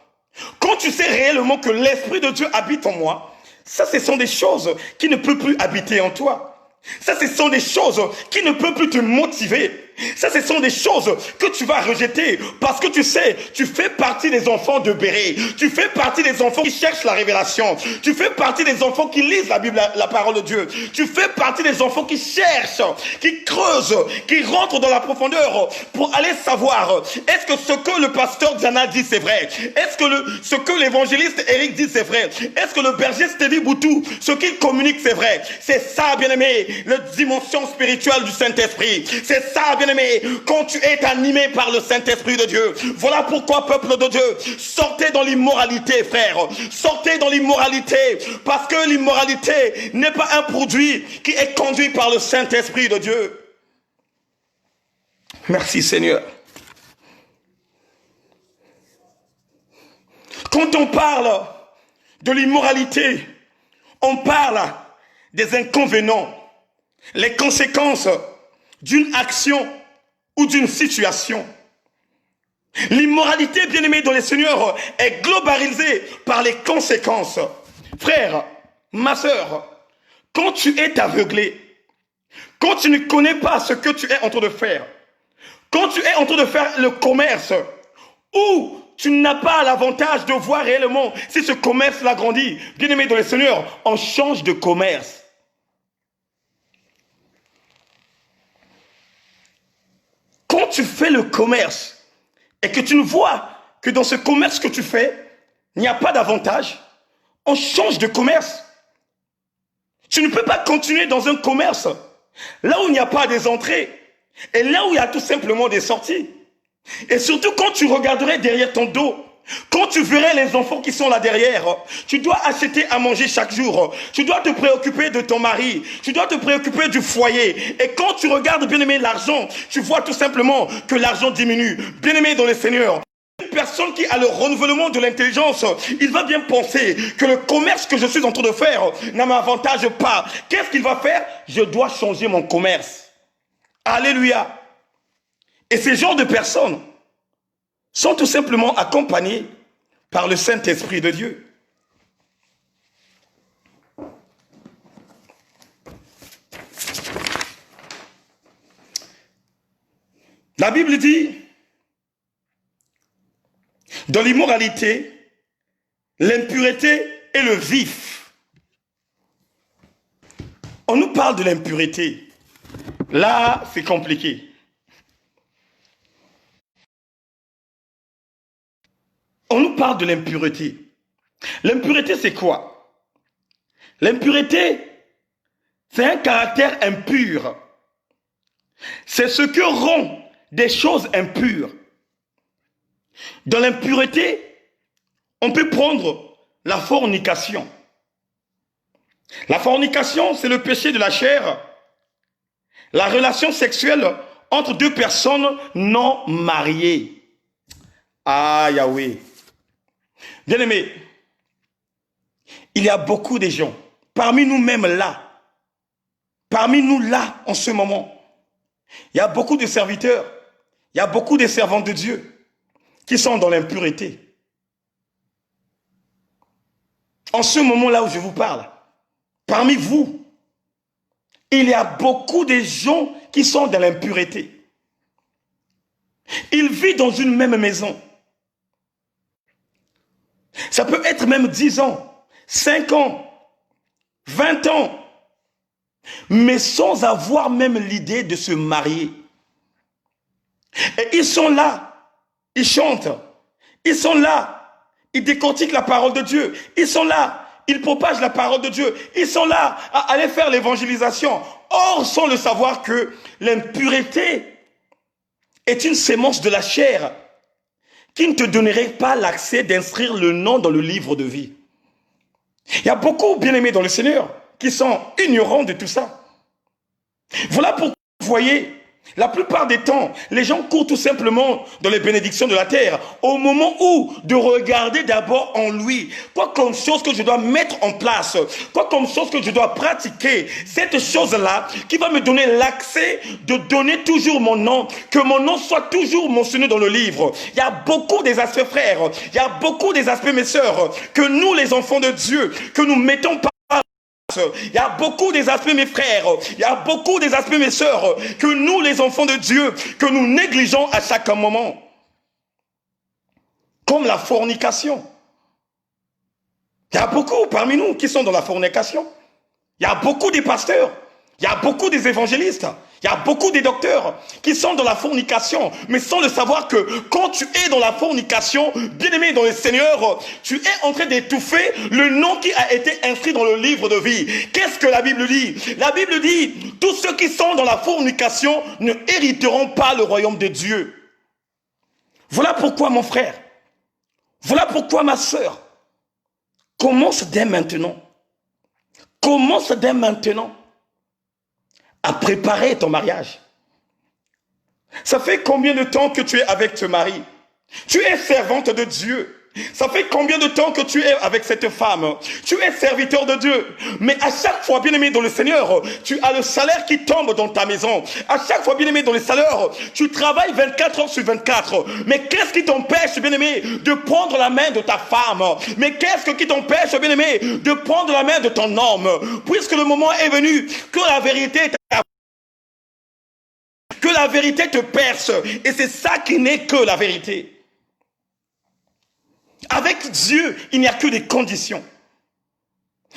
quand tu sais réellement que l'Esprit de Dieu habite en moi, ça, ce sont des choses qui ne peuvent plus habiter en toi. Ça, ce sont des choses qui ne peuvent plus te motiver. Ça, ce sont des choses que tu vas rejeter parce que tu sais, tu fais partie des enfants de Béré. Tu fais partie des enfants qui cherchent la révélation. Tu fais partie des enfants qui lisent la Bible, la parole de Dieu. Tu fais partie des enfants qui cherchent, qui creusent, qui rentrent dans la profondeur pour aller savoir est-ce que ce que le pasteur Diana dit c'est vrai? Est-ce que ce que l'évangéliste Eric dit c'est vrai? Est-ce que le berger Stevie Boutou, ce qu'il communique c'est vrai? C'est ça, bien-aimé, la dimension spirituelle du Saint-Esprit. C'est ça, bien-aimé, quand tu es animé par le Saint-Esprit de Dieu. Voilà pourquoi, peuple de Dieu, sortez dans l'immoralité, frère. Sortez dans l'immoralité, parce que l'immoralité n'est pas un produit qui est conduit par le Saint-Esprit de Dieu. Merci, Seigneur. Quand on parle de l'immoralité, on parle des inconvénients, les conséquences d'une action ou d'une situation. L'immoralité, bien-aimée dans le Seigneur, est globalisée par les conséquences. Frère, ma sœur, quand tu es aveuglé, quand tu ne connais pas ce que tu es en train de faire, quand tu es en train de faire le commerce, ou tu n'as pas l'avantage de voir réellement si ce commerce l'agrandit, bien-aimé dans le Seigneur, on change de commerce. Quand tu fais le commerce et que tu ne vois que dans ce commerce que tu fais, il n'y a pas d'avantage, on change de commerce. Tu ne peux pas continuer dans un commerce là où il n'y a pas des entrées et là où il y a tout simplement des sorties. Et surtout quand tu regarderais derrière ton dos, quand tu verrais les enfants qui sont là derrière, tu dois acheter à manger chaque jour. Tu dois te préoccuper de ton mari. Tu dois te préoccuper du foyer. Et quand tu regardes, bien-aimé, l'argent, tu vois tout simplement que l'argent diminue. Bien-aimé dans le Seigneur, une personne qui a le renouvellement de l'intelligence, il va bien penser que le commerce que je suis en train de faire ne m'avantage pas. Qu'est-ce qu'il va faire? Je dois changer mon commerce. Alléluia. Et ces genres de personnes sont tout simplement accompagnés par le Saint-Esprit de Dieu. La Bible dit, dans l'immoralité, l'impureté et le vif. On nous parle de l'impureté. Là, c'est compliqué. On nous parle de l'impureté. L'impureté, c'est quoi? L'impureté, c'est un caractère impur. C'est ce que rend des choses impures. Dans l'impureté, on peut prendre la fornication. La fornication, c'est le péché de la chair, la relation sexuelle entre deux personnes non mariées. Ah, Yahweh. Bien-aimés, il y a beaucoup de gens, parmi nous-mêmes là, parmi nous là, en ce moment, il y a beaucoup de serviteurs, il y a beaucoup de servants de Dieu qui sont dans l'impureté. En ce moment-là où je vous parle, parmi vous, il y a beaucoup de gens qui sont dans l'impureté. Ils vivent dans une même maison. Ça peut être même 10 ans, 5 ans, 20 ans, mais sans avoir même l'idée de se marier. Et ils sont là, ils chantent, ils sont là, ils décortiquent la parole de Dieu, ils sont là, ils propagent la parole de Dieu, ils sont là à aller faire l'évangélisation. Or, sans le savoir que l'impureté est une sémence de la chair qui ne te donnerait pas l'accès d'inscrire le nom dans le livre de vie. Il y a beaucoup, bien-aimés dans le Seigneur, qui sont ignorants de tout ça. Voilà pourquoi vous voyez, la plupart des temps, les gens courent tout simplement dans les bénédictions de la terre, au moment où de regarder d'abord en lui, quoi comme chose que je dois mettre en place, quoi comme chose que je dois pratiquer, cette chose-là qui va me donner l'accès de donner toujours mon nom, que mon nom soit toujours mentionné dans le livre. Il y a beaucoup des aspects, frères, il y a beaucoup des aspects, mes sœurs, que nous, les enfants de Dieu, que nous mettons par il y a beaucoup des aspects, mes frères, il y a beaucoup des aspects, mes sœurs, que nous, les enfants de Dieu, que nous négligeons à chaque moment. Comme la fornication. Il y a beaucoup parmi nous qui sont dans la fornication. Il y a beaucoup des pasteurs, il y a beaucoup des évangélistes, il y a beaucoup des docteurs qui sont dans la fornication, mais sans le savoir que quand tu es dans la fornication, bien-aimé dans le Seigneur, tu es en train d'étouffer le nom qui a été inscrit dans le livre de vie. Qu'est-ce que la Bible dit? La Bible dit, tous ceux qui sont dans la fornication ne hériteront pas le royaume de Dieu. Voilà pourquoi, mon frère, voilà pourquoi, ma sœur, commence dès maintenant. Commence dès maintenant à préparer ton mariage. Ça fait combien de temps que tu es avec ce mari? Tu es servante de Dieu. Ça fait combien de temps que tu es avec cette femme? Tu es serviteur de Dieu. Mais à chaque fois, bien-aimé dans le Seigneur, tu as le salaire qui tombe dans ta maison. À chaque fois, bien-aimé dans le salaire, tu travailles 24 heures sur 24. Mais qu'est-ce qui t'empêche, bien-aimé, de prendre la main de ta femme? Mais qu'est-ce qui t'empêche, bien-aimé, de prendre la main de ton homme? Puisque le moment est venu que la vérité te perce. Et c'est ça qui n'est que la vérité. Avec Dieu, il n'y a que des conditions.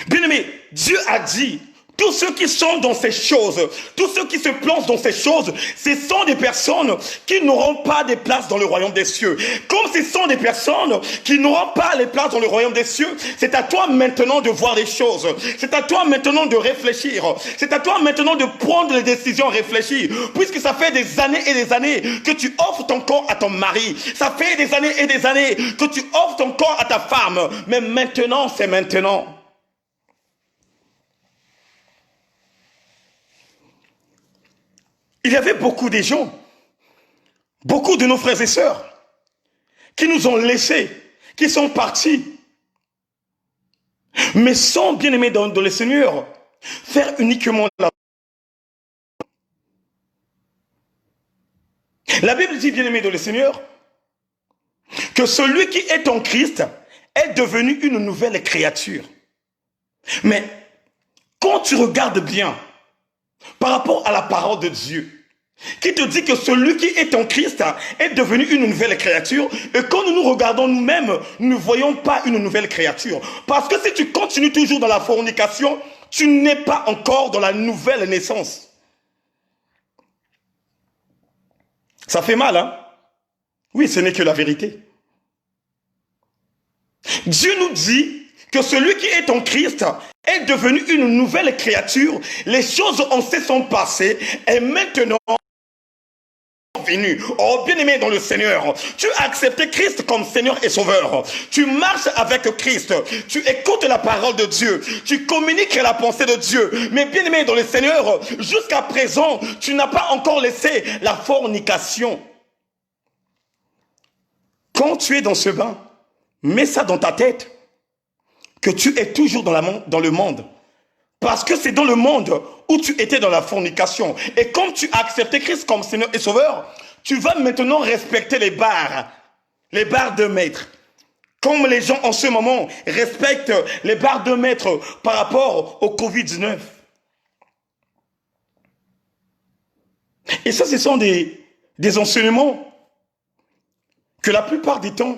Bien-aimé, Dieu a dit, tous ceux qui sont dans ces choses, tous ceux qui se plongent dans ces choses, ce sont des personnes qui n'auront pas de place dans le royaume des cieux. Comme ce sont des personnes qui n'auront pas les places dans le royaume des cieux, c'est à toi maintenant de voir les choses. C'est à toi maintenant de réfléchir. C'est à toi maintenant de prendre les décisions réfléchies. Puisque ça fait des années et des années que tu offres ton corps à ton mari. Ça fait des années et des années que tu offres ton corps à ta femme. Mais maintenant, c'est maintenant. Il y avait beaucoup de gens, beaucoup de nos frères et sœurs, qui nous ont laissés, qui sont partis, mais sans, bien aimés dans le Seigneur, faire uniquement la... La Bible dit, bien aimé dans le Seigneur, que celui qui est en Christ est devenu une nouvelle créature. Mais quand tu regardes bien par rapport à la parole de Dieu, qui te dit que celui qui est en Christ est devenu une nouvelle créature, et quand nous nous regardons nous-mêmes, nous ne voyons pas une nouvelle créature. Parce que si tu continues toujours dans la fornication, tu n'es pas encore dans la nouvelle naissance. Ça fait mal, hein? Oui, ce n'est que la vérité. Dieu nous dit que celui qui est en Christ est devenu une nouvelle créature. Les choses anciennes sont passées et maintenant venu. Oh, bien-aimé dans le Seigneur, tu as accepté Christ comme Seigneur et Sauveur. Tu marches avec Christ. Tu écoutes la parole de Dieu. Tu communiques la pensée de Dieu. Mais bien-aimé dans le Seigneur, jusqu'à présent, tu n'as pas encore laissé la fornication. Quand tu es dans ce bain, mets ça dans ta tête, que tu es toujours dans le monde. Parce que c'est dans le monde où tu étais dans la fornication. Et comme tu as accepté Christ comme Seigneur et Sauveur, tu vas maintenant respecter les barres de maître. Comme les gens en ce moment respectent les barres de maître par rapport au Covid-19. Et ça, ce sont des enseignements que la plupart du temps,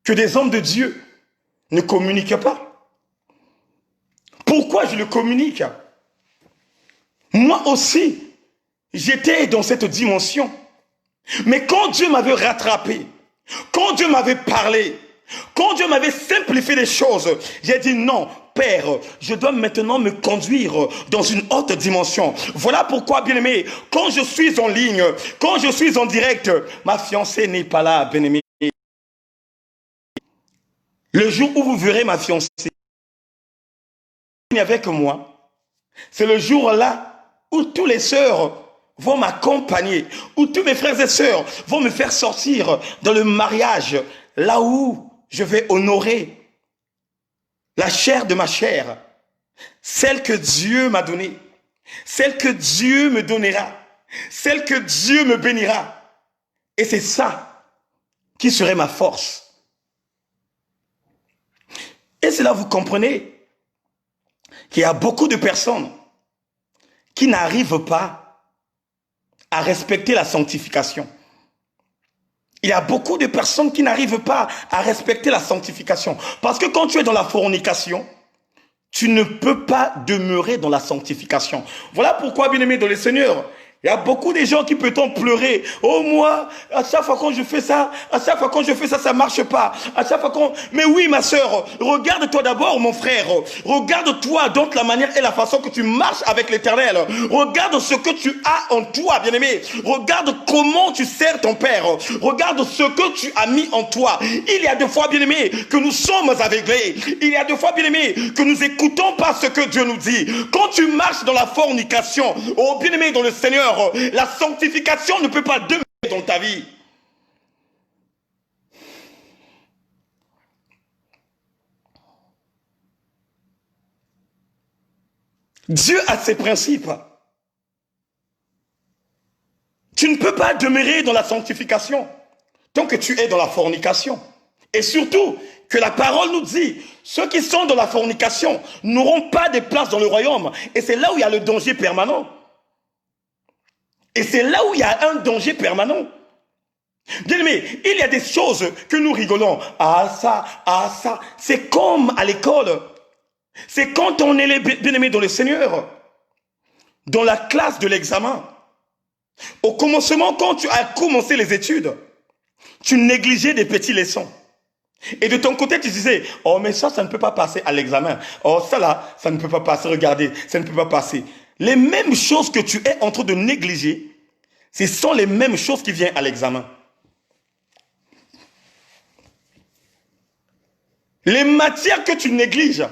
que des hommes de Dieu ne communiquent pas. Pourquoi je le communique? Moi aussi, j'étais dans cette dimension. Mais quand Dieu m'avait rattrapé, quand Dieu m'avait parlé, quand Dieu m'avait simplifié les choses, j'ai dit non, Père, je dois maintenant me conduire dans une haute dimension. Voilà pourquoi, bien-aimé, quand je suis en ligne, quand je suis en direct, ma fiancée n'est pas là, bien-aimé. Le jour où vous verrez ma fiancée avec moi, c'est le jour-là où tous les sœurs vont m'accompagner, où tous mes frères et sœurs vont me faire sortir dans le mariage, là où je vais honorer la chair de ma chair, celle que Dieu m'a donnée, celle que Dieu me donnera, celle que Dieu me bénira. Et c'est ça qui serait ma force. Et c'est là vous comprenez qu'il y a beaucoup de personnes qui n'arrivent pas à respecter la sanctification. Il y a beaucoup de personnes qui n'arrivent pas à respecter la sanctification. Parce que quand tu es dans la fornication, tu ne peux pas demeurer dans la sanctification. Voilà pourquoi, bien-aimé dans le Seigneur, il y a beaucoup de gens qui peuvent pleurer. Oh moi, à chaque fois quand je fais ça, ça marche pas. À chaque fois quand... Mais oui, ma sœur, regarde-toi d'abord, mon frère. Regarde-toi donc la manière et la façon que tu marches avec l'Éternel. Regarde ce que tu as en toi, bien-aimé. Regarde comment tu sers ton Père. Regarde ce que tu as mis en toi. Il y a des fois, bien-aimé, que nous sommes aveuglés. Il y a des fois, bien-aimé, que nous écoutons pas ce que Dieu nous dit. Quand tu marches dans la fornication, oh bien-aimé dans le Seigneur, la sanctification ne peut pas demeurer dans ta vie. Dieu a ses principes. Tu ne peux pas demeurer dans la sanctification tant que tu es dans la fornication. Et surtout, que la parole nous dit, ceux qui sont dans la fornication n'auront pas de place dans le royaume. Et c'est là où il y a le danger permanent. Et c'est là où il y a un danger permanent. Bien aimé, il y a des choses que nous rigolons. Ah ça. C'est comme à l'école. C'est quand on est bien aimé dans le Seigneur. Dans la classe de l'examen. Au commencement, quand tu as commencé les études, tu négligeais des petites leçons. Et de ton côté, tu disais, oh mais ça ne peut pas passer à l'examen. Oh ça là, ça ne peut pas passer, regardez, ça ne peut pas passer. Les mêmes choses que tu es en train de négliger, ce sont les mêmes choses qui viennent à l'examen. Les matières que tu négliges,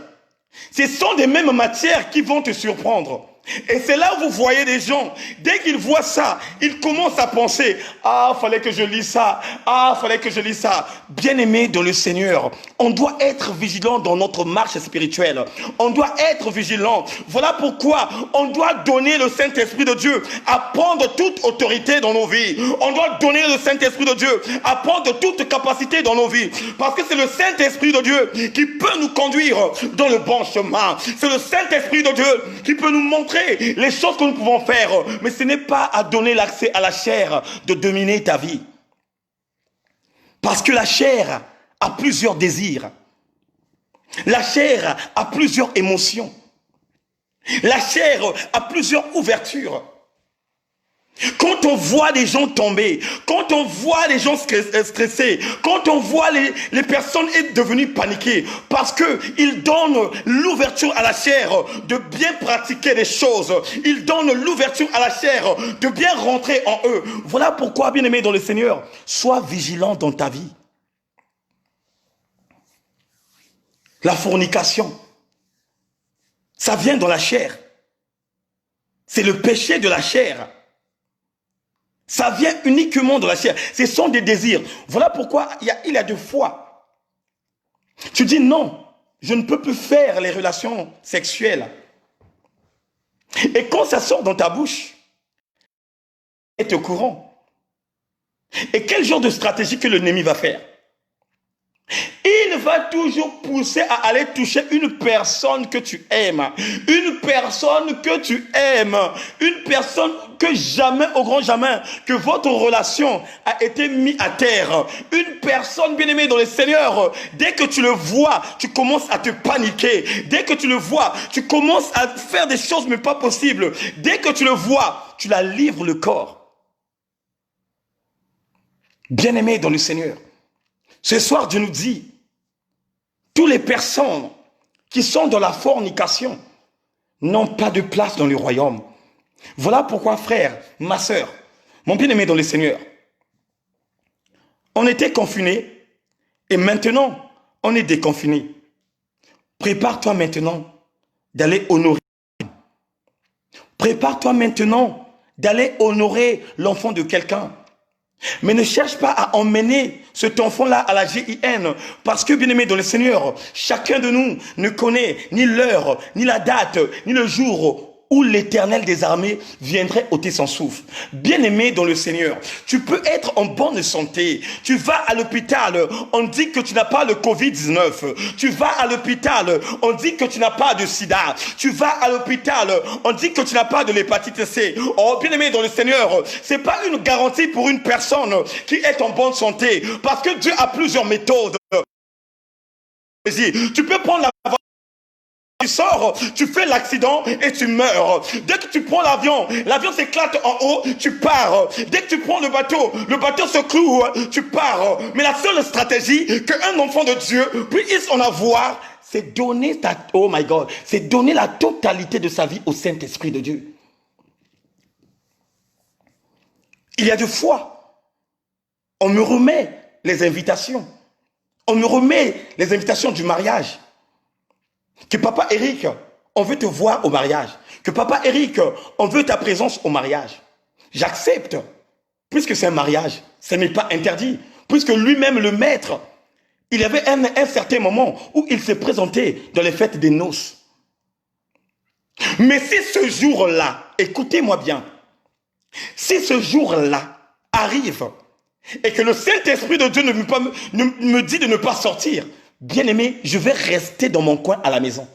ce sont des mêmes matières qui vont te surprendre Et c'est là où vous voyez des gens, dès qu'ils voient ça, ils commencent à penser, ah, fallait que je lise ça, ah, fallait que je lise ça. Bien-aimés dans le Seigneur, on doit être vigilant dans notre marche spirituelle. On doit être vigilant. Voilà pourquoi on doit donner le Saint-Esprit de Dieu à prendre toute autorité dans nos vies. On doit donner le Saint-Esprit de Dieu à prendre toute capacité dans nos vies. Parce que c'est le Saint-Esprit de Dieu qui peut nous conduire dans le bon chemin. C'est le Saint-Esprit de Dieu qui peut nous montrer les choses que nous pouvons faire, mais ce n'est pas à donner l'accès à la chair de dominer ta vie. Parce que la chair a plusieurs désirs. La chair a plusieurs émotions. La chair a plusieurs ouvertures. Quand on voit les gens tomber, quand on voit les gens stressés, quand on voit les personnes être devenues paniquées, parce qu'ils donnent l'ouverture à la chair de bien pratiquer les choses, ils donnent l'ouverture à la chair de bien rentrer en eux. Voilà pourquoi, bien-aimé dans le Seigneur, sois vigilant dans ta vie. La fornication, ça vient dans la chair. C'est le péché de la chair. Ça vient uniquement de la chair. Ce sont des désirs. Voilà pourquoi il y a deux fois. Tu dis non, je ne peux plus faire les relations sexuelles. Et quand ça sort dans ta bouche, tu es au courant. Et quel genre de stratégie que l'ennemi va faire? Il va toujours pousser à aller toucher une personne que tu aimes. Une personne que tu aimes. Une personne que jamais, au grand jamais, que votre relation a été mise à terre. Une personne bien aimée dans le Seigneur. Dès que tu le vois, tu commences à te paniquer. Dès que tu le vois, tu commences à faire des choses mais pas possibles. Dès que tu le vois, tu la livres le corps. Bien aimé dans le Seigneur. Ce soir, Dieu nous dit, toutes les personnes qui sont dans la fornication n'ont pas de place dans le royaume. Voilà pourquoi, frère, ma soeur, mon bien-aimé dans le Seigneur, on était confinés et maintenant, on est déconfinés. Prépare-toi maintenant d'aller honorer. Prépare-toi maintenant d'aller honorer l'enfant de quelqu'un. Mais ne cherche pas à emmener cet enfant-là à la GIN. Parce que, bien aimé dans le Seigneur, chacun de nous ne connaît ni l'heure, ni la date, ni le jour où l'Éternel des armées viendrait ôter son souffle. Bien-aimé dans le Seigneur, tu peux être en bonne santé. Tu vas à l'hôpital, on dit que tu n'as pas le Covid-19. Tu vas à l'hôpital, on dit que tu n'as pas de sida. Tu vas à l'hôpital, on dit que tu n'as pas de l'hépatite C. Oh, bien-aimé dans le Seigneur, c'est pas une garantie pour une personne qui est en bonne santé. Parce que Dieu a plusieurs méthodes. Tu peux prendre la tu sors, tu fais l'accident et tu meurs. Dès que tu prends l'avion, l'avion s'éclate en haut, tu pars. Dès que tu prends le bateau se cloue, tu pars. Mais la seule stratégie qu'un enfant de Dieu puisse en avoir, c'est donner oh my God, c'est donner la totalité de sa vie au Saint-Esprit de Dieu. Il y a des fois, on me remet les invitations. On me remet les invitations du mariage. Que papa Eric, on veut te voir au mariage. Que papa Eric, on veut ta présence au mariage. J'accepte. Puisque c'est un mariage, ce n'est pas interdit. Puisque lui-même, le maître, il y avait un certain moment où il s'est présenté dans les fêtes des noces. Mais si ce jour-là, écoutez-moi bien, si ce jour-là arrive et que le Saint-Esprit de Dieu ne me dit de ne pas sortir, bien aimé, je vais rester dans mon coin à la maison.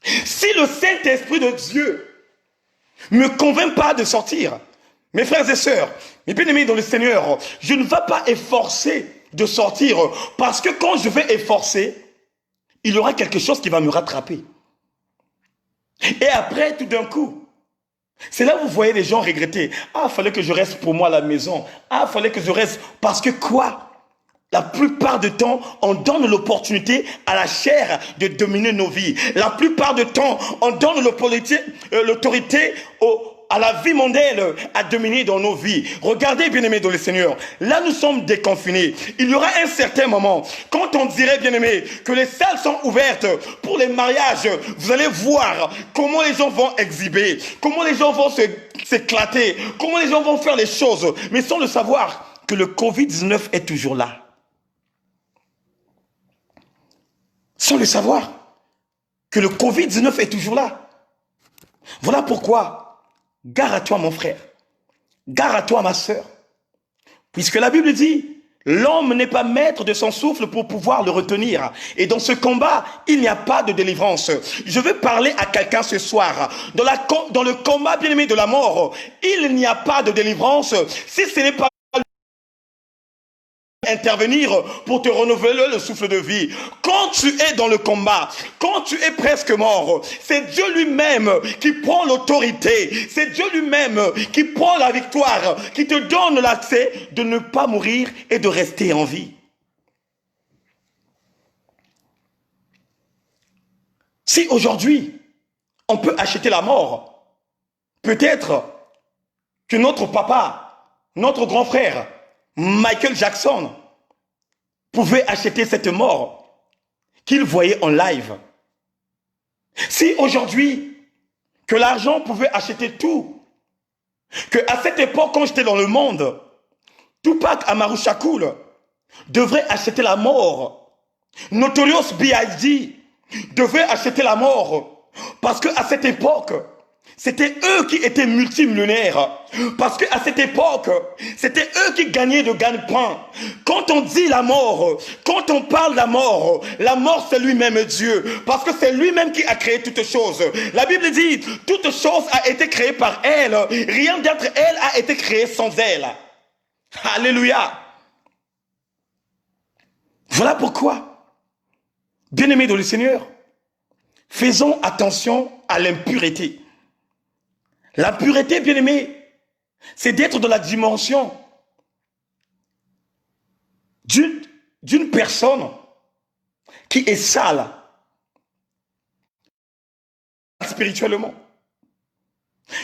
Si le Saint-Esprit de Dieu ne me convainc pas de sortir, mes frères et sœurs, mes bien-aimés dans le Seigneur, je ne vais pas efforcer de sortir parce que quand je vais efforcer, il y aura quelque chose qui va me rattraper. Et après, tout d'un coup, c'est là où vous voyez les gens regretter. Ah, il fallait que je reste pour moi à la maison. Ah, il fallait que je reste. Parce que quoi? La plupart du temps, on donne l'opportunité à la chair de dominer nos vies. La plupart du temps, on donne l'autorité à la vie mondaine à dominer dans nos vies. Regardez, bien-aimés dans le Seigneur, là nous sommes déconfinés. Il y aura un certain moment, quand on dirait, bien-aimés, que les salles sont ouvertes pour les mariages, vous allez voir comment les gens vont exhiber, comment les gens vont s'éclater, comment les gens vont faire les choses, mais sans le savoir que le Covid-19 est toujours là. Sans le savoir que le Covid-19 est toujours là. Voilà pourquoi, gare à toi mon frère, gare à toi ma sœur, puisque la Bible dit, l'homme n'est pas maître de son souffle pour pouvoir le retenir. Et dans ce combat, il n'y a pas de délivrance. Je veux parler à quelqu'un ce soir. Dans le combat bien-aimé de la mort, il n'y a pas de délivrance si ce n'est pas intervenir pour te renouveler le souffle de vie. Quand tu es dans le combat, quand tu es presque mort, c'est Dieu lui-même qui prend l'autorité, c'est Dieu lui-même qui prend la victoire, qui te donne l'accès de ne pas mourir et de rester en vie. Si aujourd'hui on peut acheter la mort, peut-être que notre papa, notre grand frère Michael Jackson pouvait acheter cette mort qu'il voyait en live. Si aujourd'hui, que l'argent pouvait acheter tout, que à cette époque, quand j'étais dans le monde, Tupac Amaru Shakur devrait acheter la mort. Notorious B.I.G. devait acheter la mort. Parce qu'à cette époque, c'était eux qui étaient multimillionnaires. Parce qu'à cette époque, c'était eux qui gagnaient de gagne-pain. Quand on dit la mort, quand on parle de la mort c'est lui-même Dieu. Parce que c'est lui-même qui a créé toutes choses. La Bible dit, toute chose a été créée par elle. Rien d'entre elle a été créé sans elle. Alléluia. Voilà pourquoi, bien-aimés dans le Seigneur, faisons attention à l'impureté. La pureté, bien-aimé, c'est d'être dans la dimension d'une personne qui est sale spirituellement.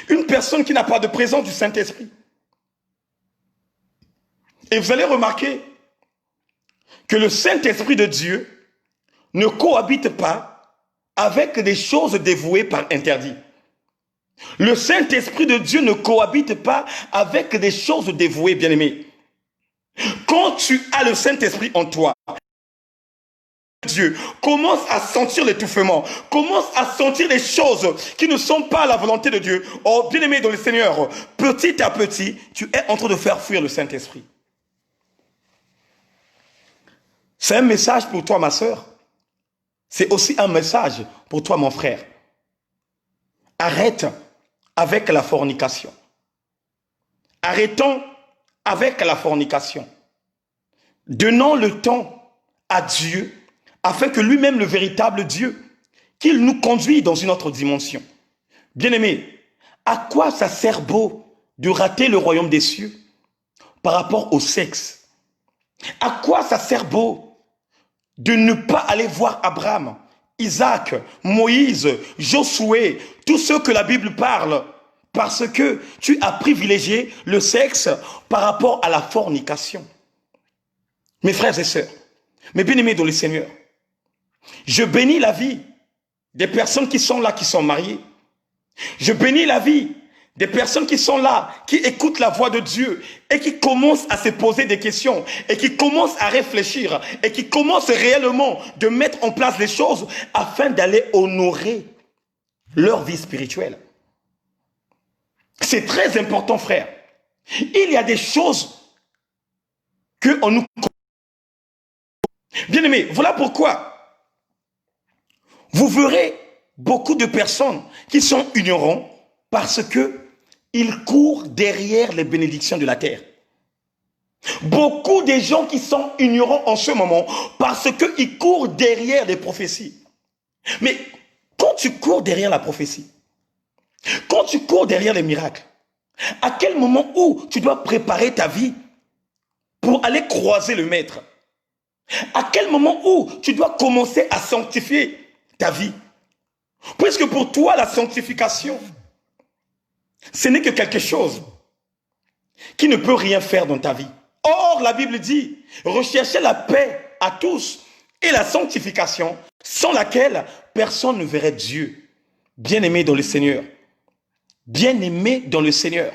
Une personne qui n'a pas de présence du Saint-Esprit. Et vous allez remarquer que le Saint-Esprit de Dieu ne cohabite pas avec des choses dévouées par interdit. Le Saint-Esprit de Dieu ne cohabite pas avec des choses dévouées, bien-aimés. Quand tu as le Saint-Esprit en toi, Dieu commence à sentir l'étouffement, commence à sentir les choses qui ne sont pas la volonté de Dieu. Oh, bien-aimé dans le Seigneur, petit à petit, tu es en train de faire fuir le Saint-Esprit. C'est un message pour toi, ma sœur. C'est aussi un message pour toi, mon frère. Arrête avec la fornication. Arrêtons avec la fornication. Donnons le temps à Dieu afin que lui-même, le véritable Dieu, qu'il nous conduise dans une autre dimension. Bien-aimé, à quoi ça sert beau de rater le royaume des cieux par rapport au sexe? À quoi ça sert beau de ne pas aller voir Abraham, Isaac, Moïse, Josué, tous ceux que la Bible parle, parce que tu as privilégié le sexe par rapport à la fornication. Mes frères et sœurs, mes bien-aimés dans le Seigneur, je bénis la vie des personnes qui sont là, qui sont mariées. Je bénis la vie des personnes qui sont là, qui écoutent la voix de Dieu et qui commencent à se poser des questions et qui commencent à réfléchir et qui commencent réellement de mettre en place les choses afin d'aller honorer leur vie spirituelle. C'est très important, frère. Il y a des choses qu'on nous... Bien-aimés, voilà pourquoi vous verrez beaucoup de personnes qui sont ignorants parce que ils courent derrière les bénédictions de la terre. Beaucoup de gens qui sont ignorants en ce moment parce qu'ils courent derrière les prophéties. Mais quand tu cours derrière la prophétie, quand tu cours derrière les miracles, à quel moment où tu dois préparer ta vie pour aller croiser le Maître? À quel moment où tu dois commencer à sanctifier ta vie? Puisque pour toi, la sanctification, Ce n'est que quelque chose qui ne peut rien faire dans ta vie. Or, la Bible dit, recherchez la paix à tous et la sanctification, sans laquelle personne ne verrait Dieu. Bien-aimé dans le Seigneur. Bien-aimé dans le Seigneur.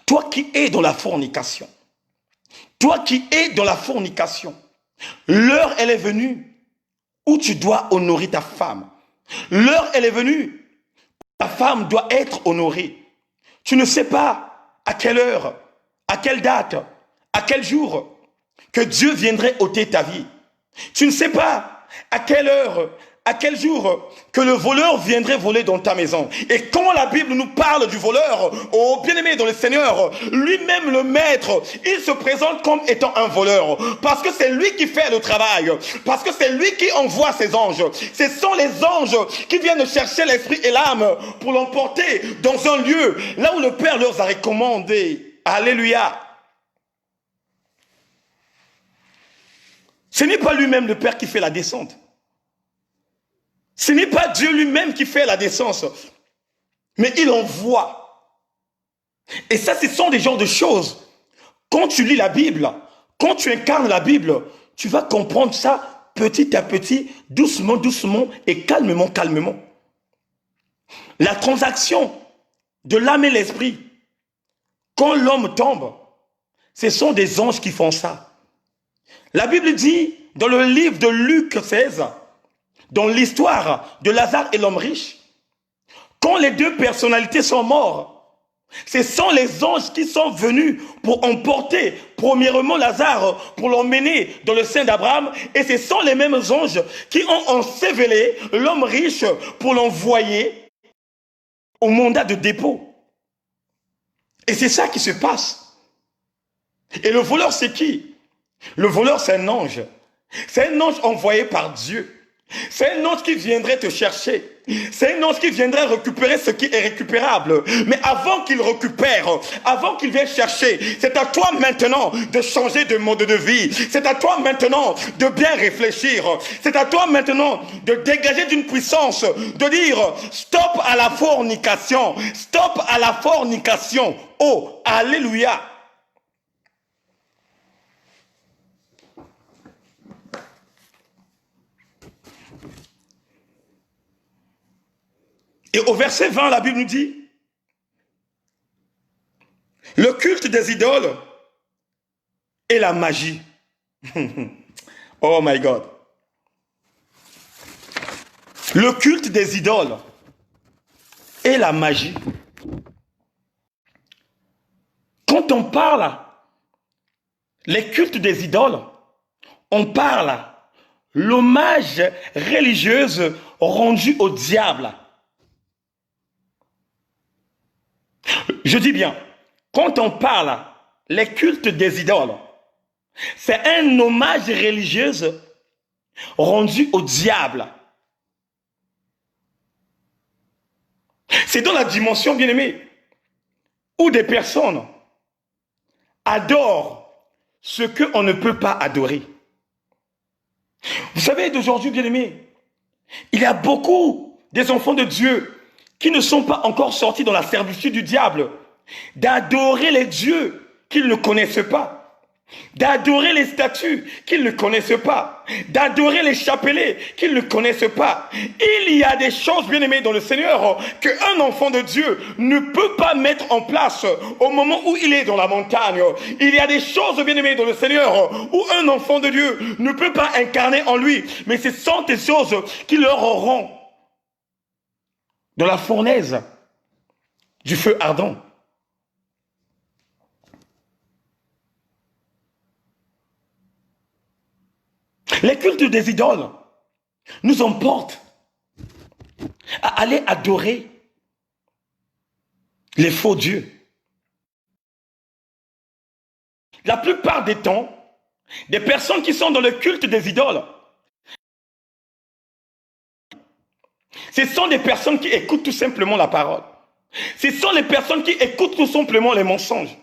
Toi qui es dans la fornication. Toi qui es dans la fornication. L'heure, elle est venue où tu dois honorer ta femme. L'heure, elle est venue où ta femme doit être honorée. Tu ne sais pas à quelle heure, à quelle date, à quel jour que Dieu viendrait ôter ta vie. Tu ne sais pas à quelle heure, à quel jour que le voleur viendrait voler dans ta maison. Et quand la Bible nous parle du voleur, oh bien-aimé dans le Seigneur, lui-même le maître, il se présente comme étant un voleur. Parce que c'est lui qui fait le travail. Parce que c'est lui qui envoie ses anges. Ce sont les anges qui viennent chercher l'esprit et l'âme pour l'emporter dans un lieu là où le Père leur a recommandé. Alléluia. Ce n'est pas lui-même le Père qui fait la descente. Ce n'est pas Dieu lui-même qui fait la descente, mais il envoie. Et ça, ce sont des genres de choses. Quand tu lis la Bible, quand tu incarnes la Bible, tu vas comprendre ça petit à petit, doucement, doucement et calmement, calmement. La transaction de l'âme et l'esprit, quand l'homme tombe, ce sont des anges qui font ça. La Bible dit, dans le livre de Luc 16, dans l'histoire de Lazare et l'homme riche, quand les deux personnalités sont mortes, ce sont les anges qui sont venus pour emporter premièrement Lazare, pour l'emmener dans le sein d'Abraham, et ce sont les mêmes anges qui ont enseveli l'homme riche pour l'envoyer au mandat de dépôt. Et c'est ça qui se passe. Et le voleur, c'est qui? Le voleur, c'est un ange. C'est un ange envoyé par Dieu. C'est un ange qui viendrait te chercher. C'est un ange qui viendrait récupérer ce qui est récupérable. Mais avant qu'il récupère, avant qu'il vienne chercher, c'est à toi maintenant de changer de mode de vie. C'est à toi maintenant de bien réfléchir. C'est à toi maintenant de dégager d'une puissance, de dire stop à la fornication. Stop à la fornication. Oh, alléluia. Et au verset 20, la Bible nous dit, le culte des idoles et la magie. Oh my God. Le culte des idoles et la magie. Quand on parle les cultes des idoles, on parle l'hommage religieuse rendu au diable. Je dis bien, quand on parle les cultes des idoles, c'est un hommage religieux rendu au diable. C'est dans la dimension, bien-aimée, où des personnes adorent ce qu'on ne peut pas adorer. Vous savez, d'aujourd'hui, bien-aimés, il y a beaucoup des enfants de Dieu qui ne sont pas encore sortis dans la servitude du diable, d'adorer les dieux qu'ils ne connaissent pas, d'adorer les statues qu'ils ne connaissent pas, d'adorer les chapelets qu'ils ne connaissent pas. Il y a des choses, bien aimées dans le Seigneur, qu'un enfant de Dieu ne peut pas mettre en place au moment où il est dans la montagne. Il y a des choses, bien aimées dans le Seigneur, où un enfant de Dieu ne peut pas incarner en lui, mais ce sont des choses qui leur auront dans la fournaise du feu ardent. Les cultes des idoles nous emportent à aller adorer les faux dieux. La plupart des temps, des personnes qui sont dans le culte des idoles, ce sont des personnes qui écoutent tout simplement la parole. Ce sont les personnes qui écoutent tout simplement les mensonges.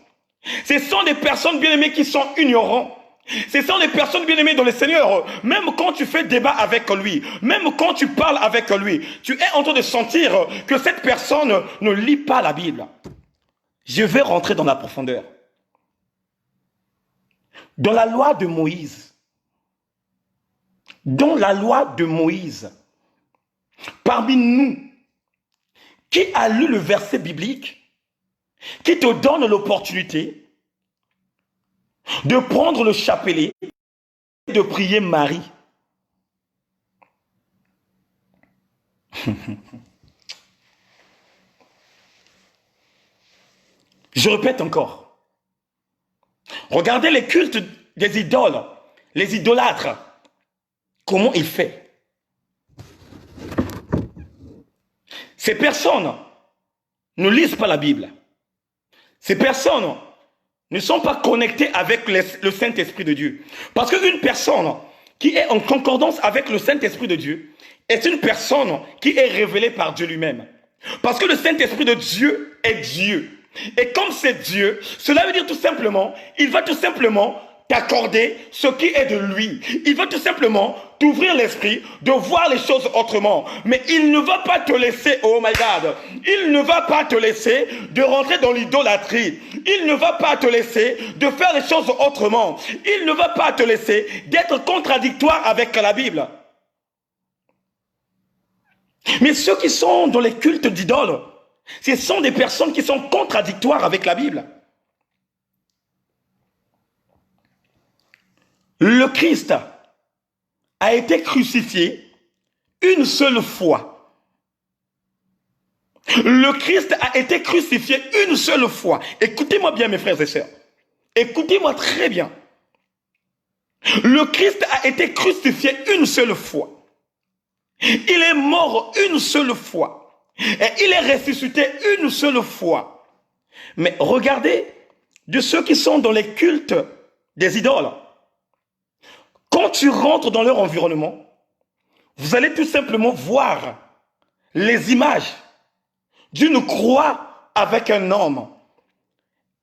Ce sont des personnes bien aimées qui sont ignorants. Ce sont les personnes bien-aimées dans le Seigneur. Même quand tu fais débat avec lui, même quand tu parles avec lui, tu es en train de sentir que cette personne ne lit pas la Bible. Je vais rentrer dans la profondeur. Dans la loi de Moïse, parmi nous, qui a lu le verset biblique qui te donne l'opportunité de prendre le chapelet et de prier Marie? Je répète encore. Regardez les cultes des idoles, les idolâtres. Comment ils font? Ces personnes ne lisent pas la Bible. Ces personnes ne sont pas connectées avec le Saint-Esprit de Dieu. Parce qu'une personne qui est en concordance avec le Saint-Esprit de Dieu est une personne qui est révélée par Dieu lui-même. Parce que le Saint-Esprit de Dieu est Dieu. Et comme c'est Dieu, cela veut dire tout simplement, il va tout simplement t'accorder ce qui est de lui. Il va tout simplement t'ouvrir l'esprit de voir les choses autrement. Mais il ne va pas te laisser, oh my God, il ne va pas te laisser de rentrer dans l'idolâtrie. Il ne va pas te laisser de faire les choses autrement. Il ne va pas te laisser d'être contradictoire avec la Bible. Mais ceux qui sont dans les cultes d'idoles, ce sont des personnes qui sont contradictoires avec la Bible. Le Christ a été crucifié une seule fois. Le Christ a été crucifié une seule fois. Écoutez-moi bien, mes frères et sœurs. Écoutez-moi très bien. Le Christ a été crucifié une seule fois. Il est mort une seule fois. Et il est ressuscité une seule fois. Mais regardez, de ceux qui sont dans les cultes des idoles, quand tu rentres dans leur environnement, vous allez tout simplement voir les images d'une croix avec un homme.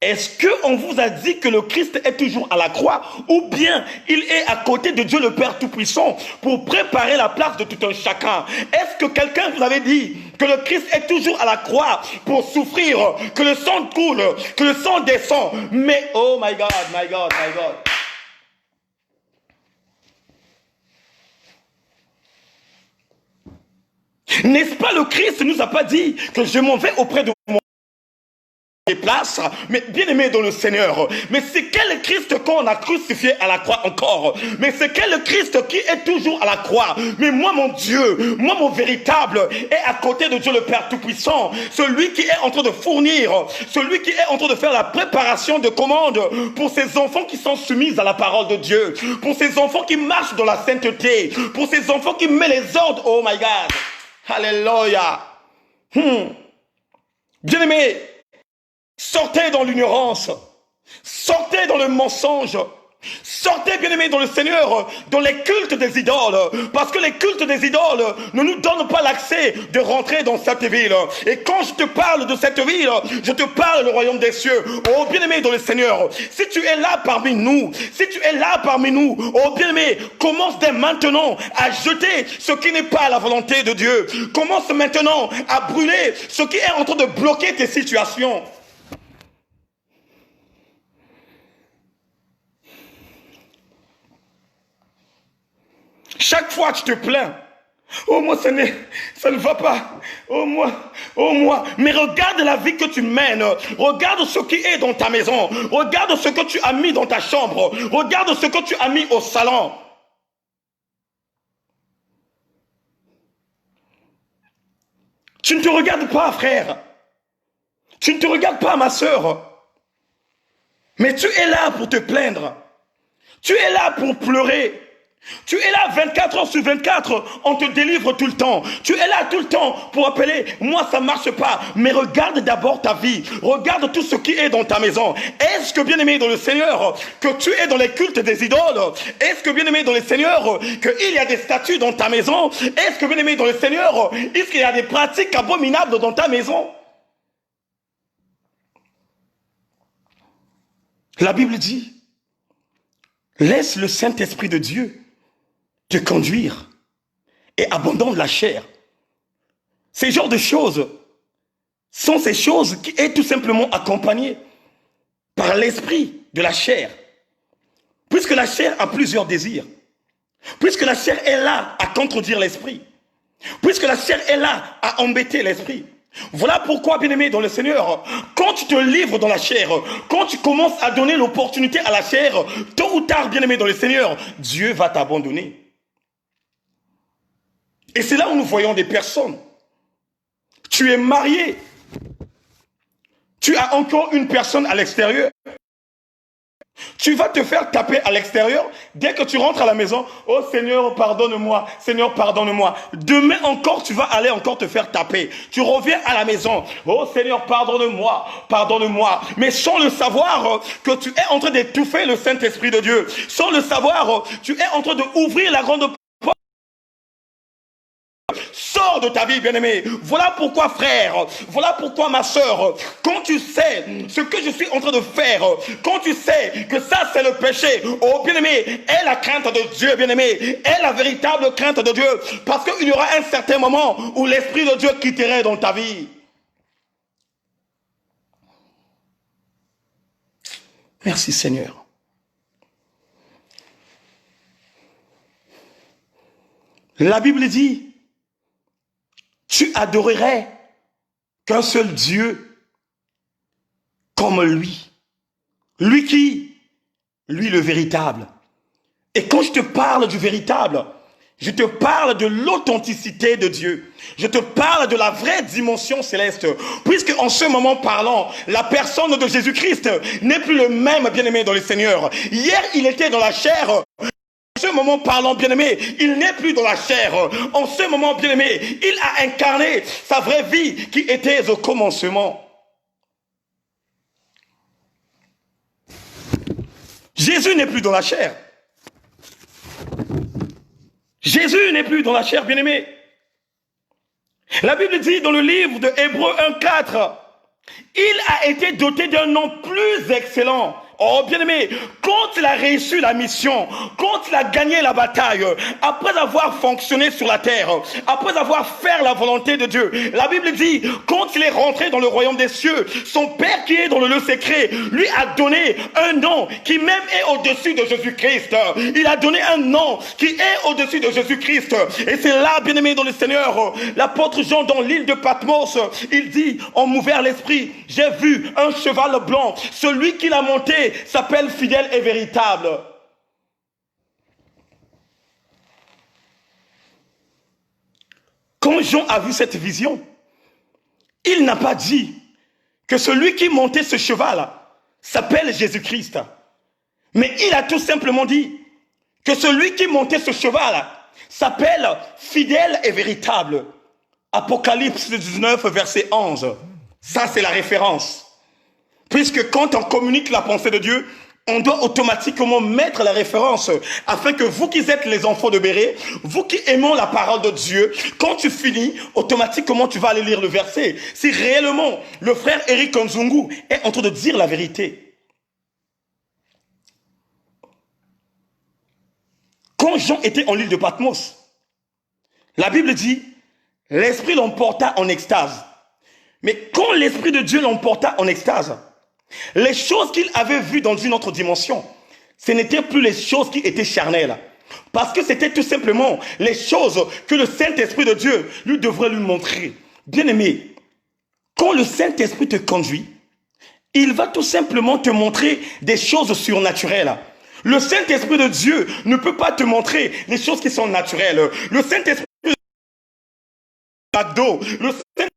Est-ce qu'on vous a dit que le Christ est toujours à la croix ou bien il est à côté de Dieu le Père Tout-Puissant pour préparer la place de tout un chacun? Est-ce que quelqu'un vous avait dit que le Christ est toujours à la croix pour souffrir, que le sang coule, que le sang descend? Mais oh my God, my God, my God. N'est-ce pas le Christ ne nous a pas dit que je m'en vais auprès de mon place, mais bien aimé dans le Seigneur. Mais c'est quel Christ qu'on a crucifié à la croix encore? Mais c'est quel Christ qui est toujours à la croix? Mais moi mon Dieu, moi mon véritable est à côté de Dieu le Père Tout-Puissant, celui qui est en train de fournir, celui qui est en train de faire la préparation de commandes pour ces enfants qui sont soumis à la parole de Dieu, pour ces enfants qui marchent dans la sainteté, pour ces enfants qui mettent les ordres. Oh my God, alléluia. Bien aimé, sortez dans l'ignorance, sortez dans le mensonge, sortez bien aimés dans le Seigneur, dans les cultes des idoles, parce que les cultes des idoles ne nous donnent pas l'accès de rentrer dans cette ville. Et quand je te parle de cette ville, je te parle du royaume des cieux. Oh bien aimé dans le Seigneur, si tu es là parmi nous, si tu es là parmi nous, oh bien aimé, commence dès maintenant à jeter ce qui n'est pas la volonté de Dieu. Commence maintenant à brûler ce qui est en train de bloquer tes situations. Chaque fois tu te plains, oh moi ça ne va pas, oh moi, mais regarde la vie que tu mènes, regarde ce qui est dans ta maison, regarde ce que tu as mis dans ta chambre, regarde ce que tu as mis au salon. Tu ne te regardes pas, frère, tu ne te regardes pas, ma soeur, mais tu es là pour te plaindre, tu es là pour pleurer. Tu es là 24 heures sur 24, on te délivre tout le temps. Tu es là tout le temps pour appeler, moi ça ne marche pas. Mais regarde d'abord ta vie, regarde tout ce qui est dans ta maison. Est-ce que bien aimé dans le Seigneur, que tu es dans les cultes des idoles? Est-ce que bien aimé dans le Seigneur, qu'il y a des statues dans ta maison? Est-ce que bien aimé dans le Seigneur, est-ce qu'il y a des pratiques abominables dans ta maison? La Bible dit, Laisse le Saint-Esprit de Dieu te conduire et abandonne la chair. Ces genres de choses sont ces choses qui est tout simplement accompagnées par l'esprit de la chair. Puisque la chair a plusieurs désirs. Puisque la chair est là à contredire l'esprit. Puisque la chair est là à embêter l'esprit. Voilà pourquoi, bien-aimé dans le Seigneur, quand tu te livres dans la chair, quand tu commences à donner l'opportunité à la chair, tôt ou tard, bien-aimé dans le Seigneur, Dieu va t'abandonner. Et c'est là où nous voyons des personnes. Tu es marié. Tu as encore une personne à l'extérieur. Tu vas te faire taper à l'extérieur dès que tu rentres à la maison. Oh Seigneur, pardonne-moi. Seigneur, pardonne-moi. Demain encore, tu vas aller encore te faire taper. Tu reviens à la maison. Oh Seigneur, pardonne-moi. Pardonne-moi. Mais sans le savoir que tu es en train d'étouffer le Saint-Esprit de Dieu. Sans le savoir, tu es en train d'ouvrir la grande porte. Sors de ta vie, bien-aimé. Voilà pourquoi, frère, voilà pourquoi, ma soeur, quand tu sais ce que je suis en train de faire, quand tu sais que ça c'est le péché, oh bien-aimé, aie la crainte de Dieu, bien-aimé, aie la véritable crainte de Dieu, parce qu'il y aura un certain moment où l'Esprit de Dieu quitterait dans ta vie. Merci Seigneur. La Bible dit, tu adorerais qu'un seul Dieu comme lui. Lui qui? Lui le véritable. Et quand je te parle du véritable, je te parle de l'authenticité de Dieu. Je te parle de la vraie dimension céleste. Puisque en ce moment parlant, la personne de Jésus-Christ n'est plus le même, bien-aimé dans le Seigneur. Hier, il était dans la chair. En ce moment parlant, bien-aimé, il n'est plus dans la chair. En ce moment, bien-aimé, il a incarné sa vraie vie qui était au commencement. Jésus n'est plus dans la chair. Jésus n'est plus dans la chair, bien-aimé. La Bible dit dans le livre de Hébreux 1,4, il a été doté d'un nom plus excellent. Oh bien-aimé, quand il a réussi la mission, quand il a gagné la bataille, après avoir fonctionné sur la terre, après avoir fait la volonté de Dieu, la Bible dit, quand il est rentré dans le royaume des cieux, son Père qui est dans le lieu secret, lui a donné un nom qui même est au-dessus de Jésus-Christ. Il a donné un nom qui est au-dessus de Jésus-Christ. Et c'est là, bien-aimé dans le Seigneur, l'apôtre Jean dans l'île de Patmos, il dit, on m'ouvert l'esprit, j'ai vu un cheval blanc, celui qui l'a monté s'appelle fidèle et véritable. Quand Jean a vu cette vision, il n'a pas dit que celui qui montait ce cheval s'appelle Jésus-Christ. Mais il a tout simplement dit que celui qui montait ce cheval s'appelle fidèle et véritable. Apocalypse 19, verset 11. Ça, c'est la référence. Puisque quand on communique la pensée de Dieu, on doit automatiquement mettre la référence afin que vous qui êtes les enfants de Béret, vous qui aimons la parole de Dieu, quand tu finis, automatiquement tu vas aller lire le verset. Si réellement le frère Eric Nzungu est en train de dire la vérité. Quand Jean était en l'île de Patmos, la Bible dit, l'Esprit l'emporta en extase. Mais quand l'Esprit de Dieu l'emporta en extase, les choses qu'il avait vues dans une autre dimension, ce n'étaient plus les choses qui étaient charnelles. Parce que c'était tout simplement les choses que le Saint-Esprit de Dieu lui devrait lui montrer. Bien-aimé, quand le Saint-Esprit te conduit, il va tout simplement te montrer des choses surnaturelles. Le Saint-Esprit de Dieu ne peut pas te montrer les choses qui sont naturelles. Le Saint-Esprit de Dieu, le Saint-Esprit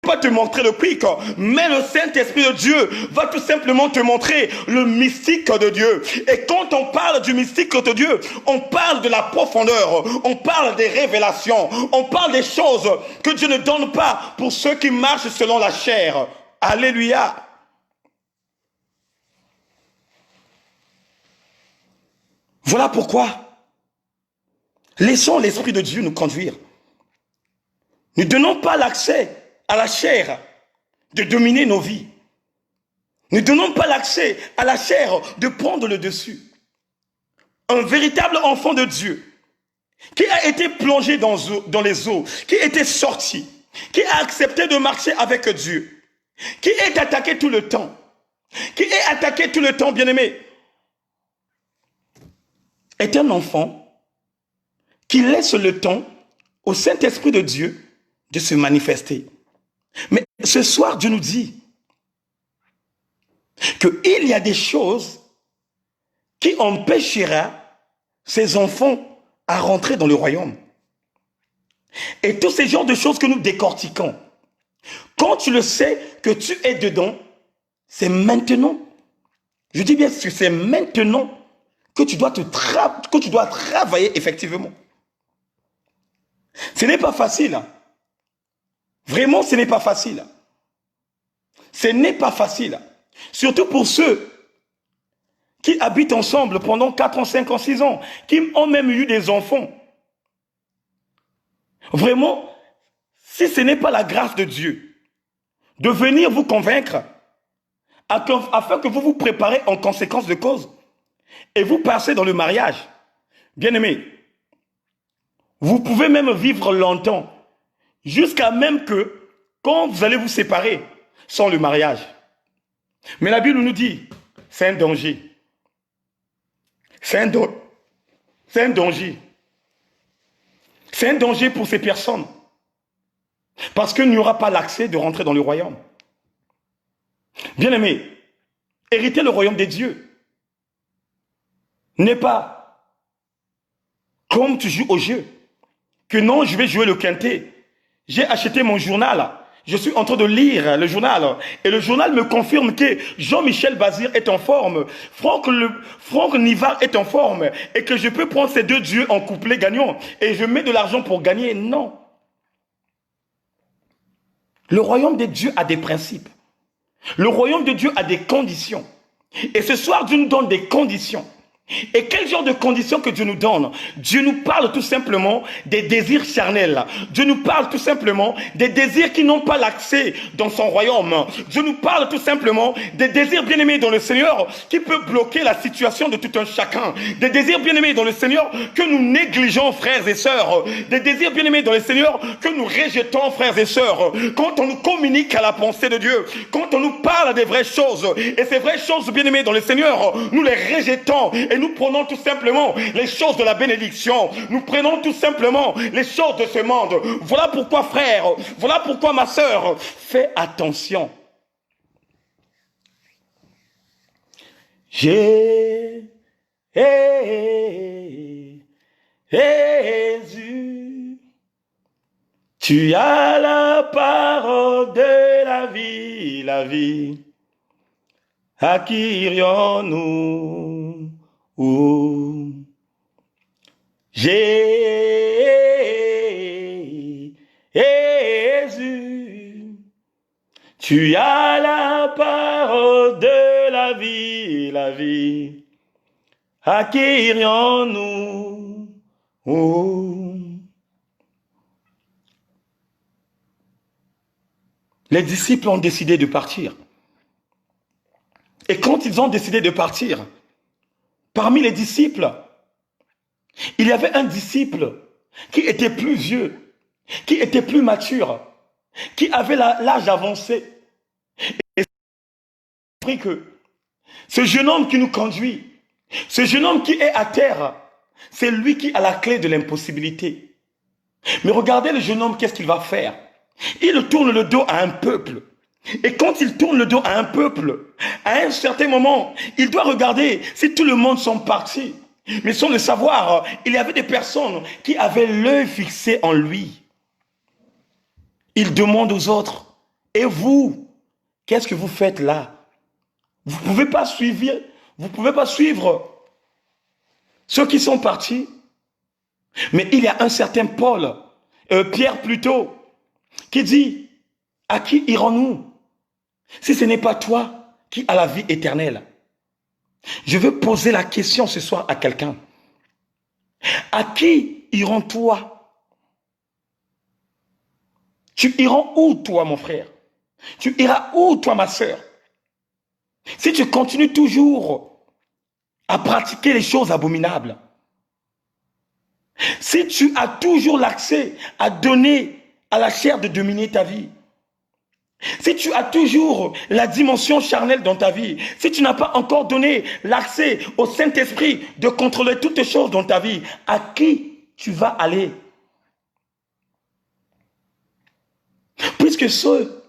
pas te montrer le quick, mais le Saint-Esprit de Dieu va tout simplement te montrer le mystique de Dieu. Et quand on parle du mystique de Dieu, on parle de la profondeur, on parle des révélations, on parle des choses que Dieu ne donne pas pour ceux qui marchent selon la chair. Alléluia. Voilà pourquoi laissons l'Esprit de Dieu nous conduire. Ne donnons pas l'accès à la chair de dominer nos vies. Ne donnons pas l'accès à la chair de prendre le dessus. un véritable enfant de Dieu, qui a été plongé dans les eaux, qui était sorti, qui a accepté de marcher avec Dieu, qui est attaqué tout le temps, bien-aimé, est un enfant qui laisse le temps au Saint-Esprit de Dieu de se manifester. Mais ce soir, Dieu nous dit qu'il y a des choses qui empêchera ces enfants à rentrer dans le royaume. Et tous ces genres de choses que nous décortiquons, quand tu le sais que tu es dedans, c'est maintenant, je dis bien que c'est maintenant que tu dois travailler effectivement. Ce n'est pas facile. Vraiment, ce n'est pas facile. Ce n'est pas facile. Surtout pour ceux qui habitent ensemble pendant 4 ans, 5 ans, 6 ans, qui ont même eu des enfants. Vraiment, si ce n'est pas la grâce de Dieu, de venir vous convaincre, afin que vous vous préparez en conséquence de cause, et vous passez dans le mariage, bien-aimé, vous pouvez même vivre longtemps, jusqu'à même que, quand vous allez vous séparer, sans le mariage. Mais la Bible nous dit, c'est un danger. C'est un danger. C'est un danger pour ces personnes. Parce qu'il n'y aura pas l'accès de rentrer dans le royaume. Bien-aimé, hériter le royaume des dieux n'est pas comme tu joues au jeu. Que non, je vais jouer le quintet. J'ai acheté mon journal. Je suis en train de lire le journal. Et le journal me confirme que Jean-Michel Bazir est en forme. Franck Nivard est en forme. Et que je peux prendre ces deux dieux en couplet gagnant. Et je mets de l'argent pour gagner. Non. Le royaume des dieux a des principes. Le royaume de Dieu a des conditions. Et ce soir, Dieu nous donne des conditions. Et quel genre de conditions que Dieu nous donne? Dieu nous parle tout simplement des désirs charnels. Dieu nous parle tout simplement des désirs qui n'ont pas l'accès dans son royaume. Dieu nous parle tout simplement des désirs bien-aimés dans le Seigneur qui peut bloquer la situation de tout un chacun. Des désirs bien-aimés dans le Seigneur que nous négligeons, frères et sœurs. Des désirs bien-aimés dans le Seigneur que nous rejetons, frères et sœurs. Quand on nous communique à la pensée de Dieu, quand on nous parle des vraies choses, et ces vraies choses bien-aimées dans le Seigneur, nous les rejetons et nous prenons tout simplement les choses de la bénédiction. Nous prenons tout simplement les choses de ce monde. Voilà pourquoi, frère, voilà pourquoi, ma sœur, fais attention. Jésus, tu as la parole de la vie, la vie. À qui irions-nous? Jésus, tu as la parole de la vie, la vie. À qui irions-nous? Les disciples ont décidé de partir. Et quand ils ont décidé de partir, parmi les disciples, il y avait un disciple qui était plus vieux, qui était plus mature, qui avait l'âge avancé. Et c'est compris que ce jeune homme qui nous conduit, ce jeune homme qui est à terre, c'est lui qui a la clé de l'impossibilité. Mais regardez le jeune homme, qu'est-ce qu'il va faire? Il tourne le dos à un peuple. Et quand il tourne le dos à un peuple, à un certain moment, il doit regarder si tout le monde sont partis. Mais sans le savoir, il y avait des personnes qui avaient l'œil fixé en lui. Il demande aux autres, et vous, qu'est-ce que vous faites là? Vous ne pouvez pas suivre ceux qui sont partis. Mais il y a un certain Pierre plutôt, qui dit, à qui irons-nous si ce n'est pas toi qui as la vie éternelle? Je veux poser la question ce soir à quelqu'un. À qui irons-toi? Tu iras où, toi, mon frère? Tu iras où, toi, ma sœur? Si tu continues toujours à pratiquer les choses abominables, si tu as toujours l'accès à donner à la chair de dominer ta vie, si tu as toujours la dimension charnelle dans ta vie, si tu n'as pas encore donné l'accès au Saint-Esprit de contrôler toutes les choses dans ta vie, à qui tu vas aller? Puisque ceux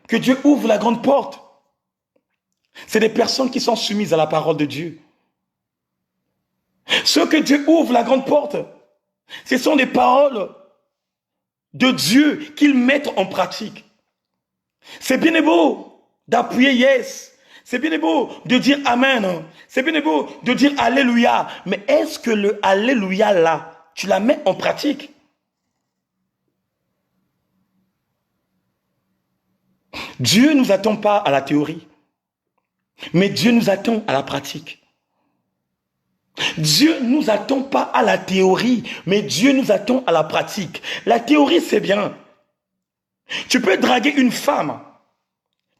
que Dieu ouvre la grande porte, c'est des personnes qui sont soumises à la parole de Dieu. Ceux que Dieu ouvre la grande porte, ce sont des paroles de Dieu qu'ils mettent en pratique. C'est bien et beau d'appuyer yes. C'est bien et beau de dire amen. C'est bien et beau de dire alléluia. Mais est-ce que le alléluia là, tu la mets en pratique? Dieu ne nous attend pas à la théorie, mais Dieu nous attend à la pratique. Dieu ne nous attend pas à la théorie, mais Dieu nous attend à la pratique. La théorie, c'est bien. Tu peux draguer une femme.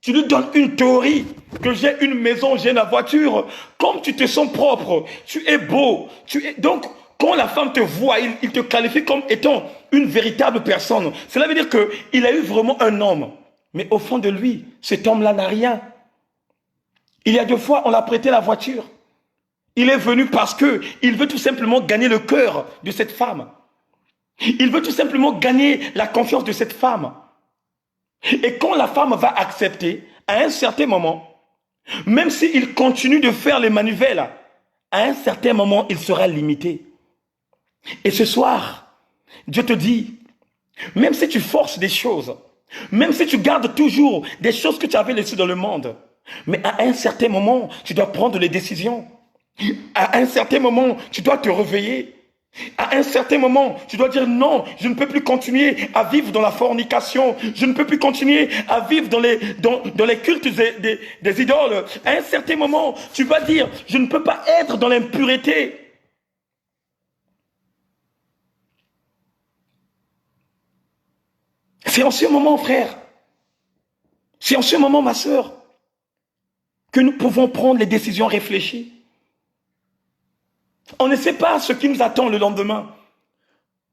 Tu lui donnes une théorie, que j'ai une maison, j'ai la voiture. Comme tu te sens propre, tu es beau. Donc, quand la femme te voit, il te qualifie comme étant une véritable personne. Cela veut dire qu'il a eu vraiment un homme. Mais au fond de lui, cet homme-là n'a rien. Il y a 2 fois, on l'a prêté la voiture. Il est venu parce qu'il veut tout simplement gagner le cœur de cette femme. Il veut tout simplement gagner la confiance de cette femme. Et quand la femme va accepter, à un certain moment, même s'il continue de faire les manivelles, à un certain moment, il sera limité. Et ce soir, Dieu te dit, même si tu forces des choses, même si tu gardes toujours des choses que tu avais laissées dans le monde, mais à un certain moment, tu dois prendre les décisions. À un certain moment, tu dois te réveiller. À un certain moment, tu dois dire non, je ne peux plus continuer à vivre dans la fornication. Je ne peux plus continuer à vivre dans les cultes des idoles. À un certain moment, tu vas dire, je ne peux pas être dans l'impureté. C'est en ce moment, frère, c'est en ce moment, ma sœur, que nous pouvons prendre les décisions réfléchies. On ne sait pas ce qui nous attend le lendemain,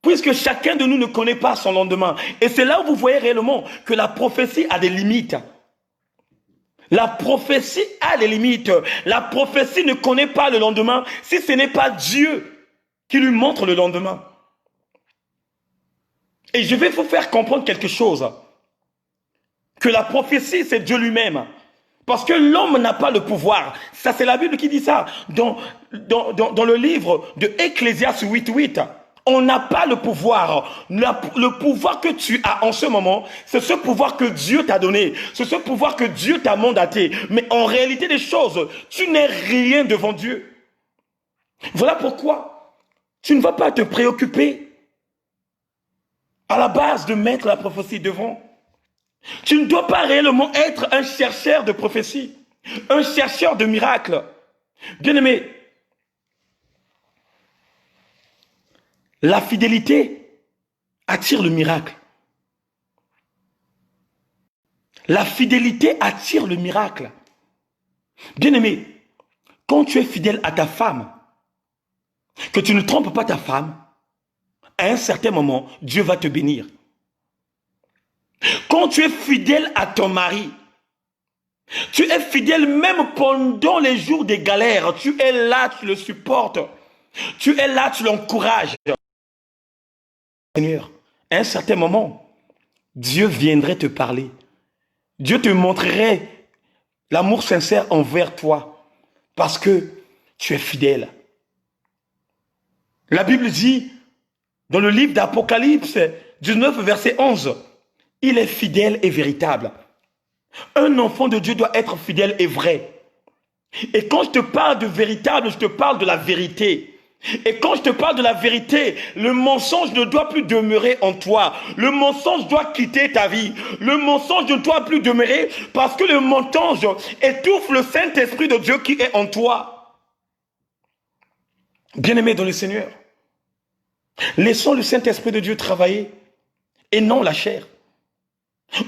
puisque chacun de nous ne connaît pas son lendemain. Et c'est là où vous voyez réellement que la prophétie a des limites. La prophétie a des limites. La prophétie ne connaît pas le lendemain si ce n'est pas Dieu qui lui montre le lendemain. Et je vais vous faire comprendre quelque chose. Que la prophétie, c'est Dieu lui-même. Parce que l'homme n'a pas le pouvoir. Ça, c'est la Bible qui dit ça. Dans le livre de Ecclésiaste 8:8, on n'a pas le pouvoir. Le pouvoir que tu as en ce moment, c'est ce pouvoir que Dieu t'a donné. C'est ce pouvoir que Dieu t'a mandaté. Mais en réalité des choses, tu n'es rien devant Dieu. Voilà pourquoi tu ne vas pas te préoccuper à la base de mettre la prophétie devant. Tu ne dois pas réellement être un chercheur de prophétie, un chercheur de miracles. Bien-aimé, la fidélité attire le miracle. La fidélité attire le miracle. Bien-aimé, quand tu es fidèle à ta femme, que tu ne trompes pas ta femme, à un certain moment, Dieu va te bénir. Quand tu es fidèle à ton mari, tu es fidèle même pendant les jours des galères. Tu es là, tu le supportes. Tu es là, tu l'encourages. Seigneur, à un certain moment, Dieu viendrait te parler. Dieu te montrerait l'amour sincère envers toi parce que tu es fidèle. La Bible dit, dans le livre d'Apocalypse 19, verset 11, il est fidèle et véritable. Un enfant de Dieu doit être fidèle et vrai. Et quand je te parle de véritable, je te parle de la vérité. Et quand je te parle de la vérité, le mensonge ne doit plus demeurer en toi. Le mensonge doit quitter ta vie. Le mensonge ne doit plus demeurer parce que le mensonge étouffe le Saint-Esprit de Dieu qui est en toi. Bien-aimé dans le Seigneur, laissons le Saint-Esprit de Dieu travailler et non la chair.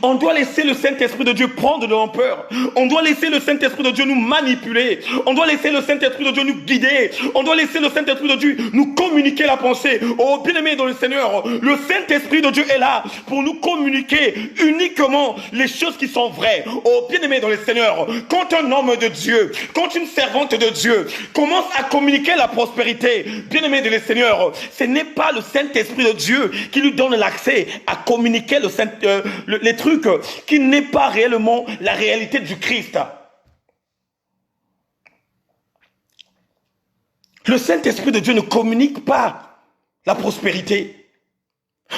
On doit laisser le Saint-Esprit de Dieu prendre de l'ampleur. On doit laisser le Saint-Esprit de Dieu nous manipuler. On doit laisser le Saint-Esprit de Dieu nous guider. On doit laisser le Saint-Esprit de Dieu nous communiquer la pensée. Oh, bien-aimé dans le Seigneur, le Saint-Esprit de Dieu est là pour nous communiquer uniquement les choses qui sont vraies. Oh, bien-aimé dans le Seigneur, quand un homme de Dieu, quand une servante de Dieu commence à communiquer la prospérité, bien-aimé dans le Seigneur, ce n'est pas le Saint-Esprit de Dieu qui lui donne l'accès à communiquer les trucs qui n'est pas réellement la réalité du Christ. Le Saint-Esprit de Dieu ne communique pas la prospérité.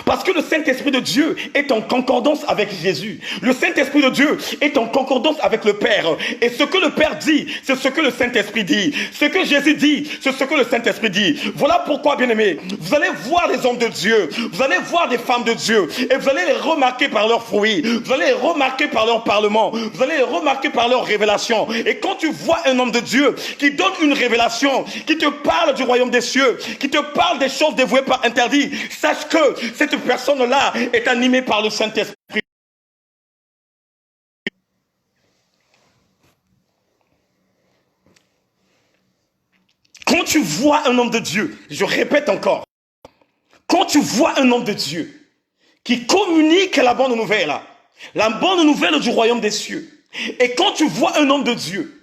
Parce que le Saint-Esprit de Dieu est en concordance avec Jésus. Le Saint-Esprit de Dieu est en concordance avec le Père. Et ce que le Père dit, c'est ce que le Saint-Esprit dit. Ce que Jésus dit, c'est ce que le Saint-Esprit dit. Voilà pourquoi, bien-aimés, vous allez voir des hommes de Dieu, vous allez voir des femmes de Dieu, et vous allez les remarquer par leurs fruits, vous allez les remarquer par leur parlement, vous allez les remarquer par leurs révélations. Et quand tu vois un homme de Dieu qui donne une révélation, qui te parle du royaume des cieux, qui te parle des choses dévouées par interdit, sache que cette personne-là est animée par le Saint-Esprit. Quand tu vois un homme de Dieu, je répète encore, quand tu vois un homme de Dieu qui communique la bonne nouvelle du royaume des cieux, et quand tu vois un homme de Dieu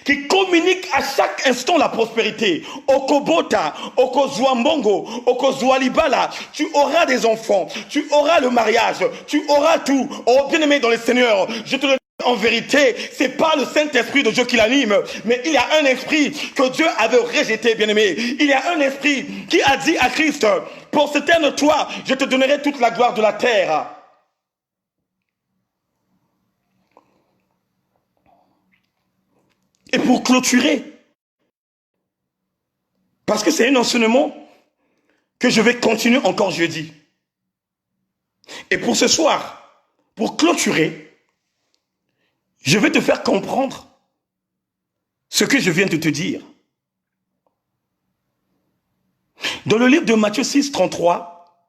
qui communique à chaque instant la prospérité, Okobota, Okozuambongo, Okozualibala, tu auras des enfants, tu auras le mariage, tu auras tout. Oh, bien-aimé dans le Seigneur, je te le dis en vérité, c'est pas le Saint-Esprit de Dieu qui l'anime, mais il y a un esprit que Dieu avait rejeté, bien-aimé. Il y a un esprit qui a dit à Christ, pour ce terme, toi, je te donnerai toute la gloire de la terre. Et pour clôturer, parce que c'est un enseignement que je vais continuer encore jeudi. Et pour ce soir, pour clôturer, je vais te faire comprendre ce que je viens de te dire. Dans le livre de Matthieu 6, 33,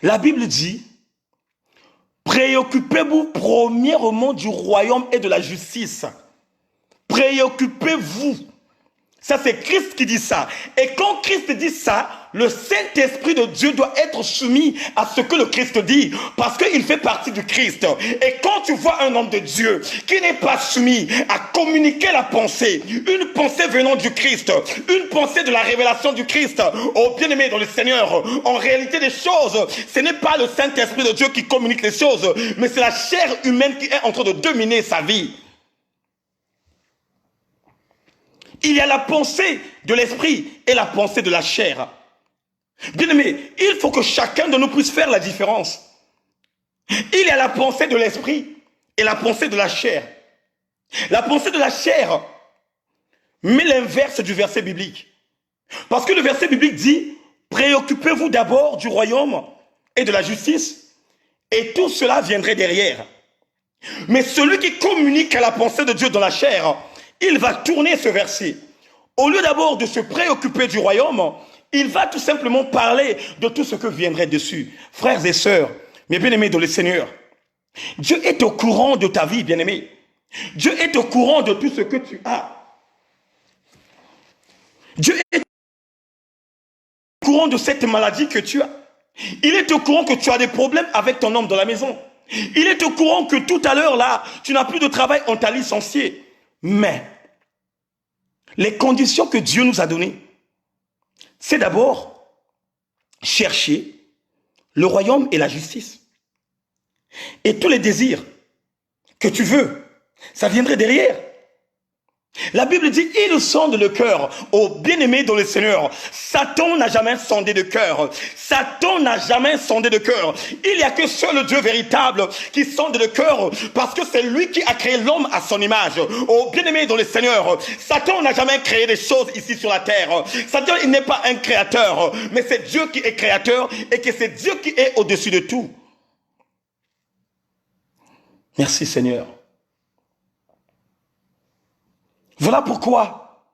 la Bible dit, préoccupez-vous premièrement du royaume et de la justice. Préoccupez-vous. Ça, c'est Christ qui dit ça. Et quand Christ dit ça, le Saint-Esprit de Dieu doit être soumis à ce que le Christ dit, parce qu'il fait partie du Christ. Et quand tu vois un homme de Dieu qui n'est pas soumis à communiquer la pensée, une pensée venant du Christ, une pensée de la révélation du Christ, oh bien-aimé dans le Seigneur, en réalité des choses, ce n'est pas le Saint-Esprit de Dieu qui communique les choses, mais c'est la chair humaine qui est en train de dominer sa vie. Il y a la pensée de l'esprit et la pensée de la chair. Bien-aimé, il faut que chacun de nous puisse faire la différence. Il y a la pensée de l'esprit et la pensée de la chair. La pensée de la chair met l'inverse du verset biblique. Parce que le verset biblique dit, préoccupez-vous d'abord du royaume et de la justice, et tout cela viendrait derrière. Mais celui qui communique à la pensée de Dieu dans la chair, il va tourner ce verset. Au lieu d'abord de se préoccuper du royaume, il va tout simplement parler de tout ce que viendrait dessus. Frères et sœurs, mes bien-aimés dans le Seigneur, Dieu est au courant de ta vie, bien-aimé. Dieu est au courant de tout ce que tu as. Dieu est au courant de cette maladie que tu as. Il est au courant que tu as des problèmes avec ton homme dans la maison. Il est au courant que tout à l'heure, là, tu n'as plus de travail, on t'a licencié. Mais les conditions que Dieu nous a données, c'est d'abord chercher le royaume et la justice. Et tous les désirs que tu veux, ça viendrait derrière. La Bible dit, il sonde le cœur. Oh, bien-aimé dans le Seigneur, Satan n'a jamais sondé de cœur. Satan n'a jamais sondé de cœur. Il n'y a que seul Dieu véritable qui sonde le cœur, parce que c'est lui qui a créé l'homme à son image. Oh, bien-aimé dans le Seigneur, Satan n'a jamais créé des choses ici sur la terre. Satan, il n'est pas un créateur, mais c'est Dieu qui est créateur et que c'est Dieu qui est au-dessus de tout. Merci Seigneur. Voilà pourquoi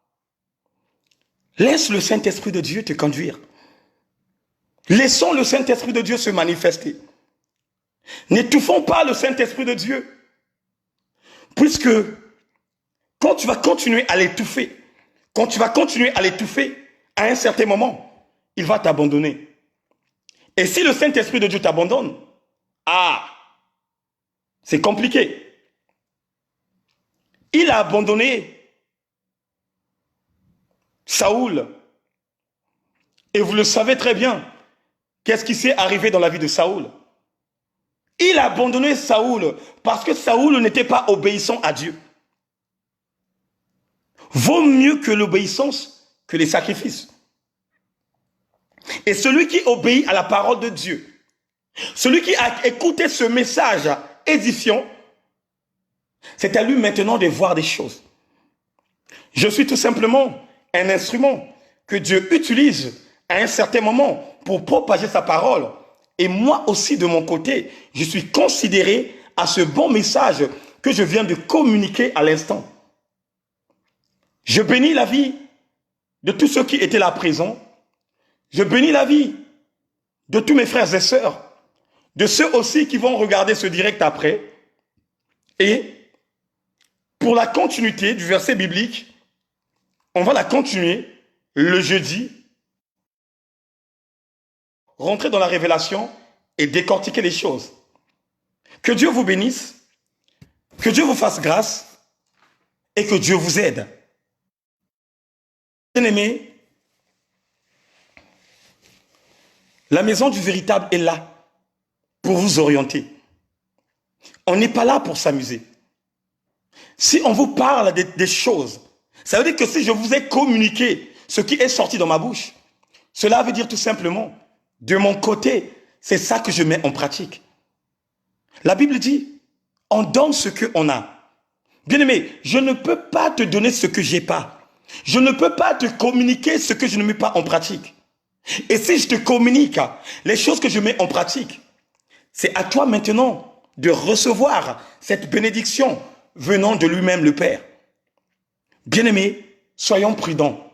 laisse le Saint-Esprit de Dieu te conduire. Laissons le Saint-Esprit de Dieu se manifester. N'étouffons pas le Saint-Esprit de Dieu. Puisque quand tu vas continuer à l'étouffer, à un certain moment, il va t'abandonner. Et si le Saint-Esprit de Dieu t'abandonne, c'est compliqué. Il a abandonné Saoul. Et vous le savez très bien. Qu'est-ce qui s'est arrivé dans la vie de Saoul? Il a abandonné Saoul parce que Saoul n'était pas obéissant à Dieu. Vaut mieux que l'obéissance que les sacrifices. Et celui qui obéit à la parole de Dieu, celui qui a écouté ce message édifiant, c'est à lui maintenant de voir des choses. Je suis tout simplement un instrument que Dieu utilise à un certain moment pour propager sa parole. Et moi aussi, de mon côté, je suis considéré à ce bon message que je viens de communiquer à l'instant. Je bénis la vie de tous ceux qui étaient là présents. Je bénis la vie de tous mes frères et sœurs, de ceux aussi qui vont regarder ce direct après. Et pour la continuité du verset biblique, on va la continuer le jeudi, rentrer dans la révélation et décortiquer les choses. Que Dieu vous bénisse, que Dieu vous fasse grâce et que Dieu vous aide. Bien-aimés, la maison du véritable est là pour vous orienter. On n'est pas là pour s'amuser. Si on vous parle des choses, ça veut dire que si je vous ai communiqué ce qui est sorti dans ma bouche, cela veut dire tout simplement, de mon côté, c'est ça que je mets en pratique. La Bible dit, on donne ce qu'on a. Bien-aimé, je ne peux pas te donner ce que j'ai pas. Je ne peux pas te communiquer ce que je ne mets pas en pratique. Et si je te communique les choses que je mets en pratique, c'est à toi maintenant de recevoir cette bénédiction venant de lui-même le Père. Bien-aimés, soyons prudents.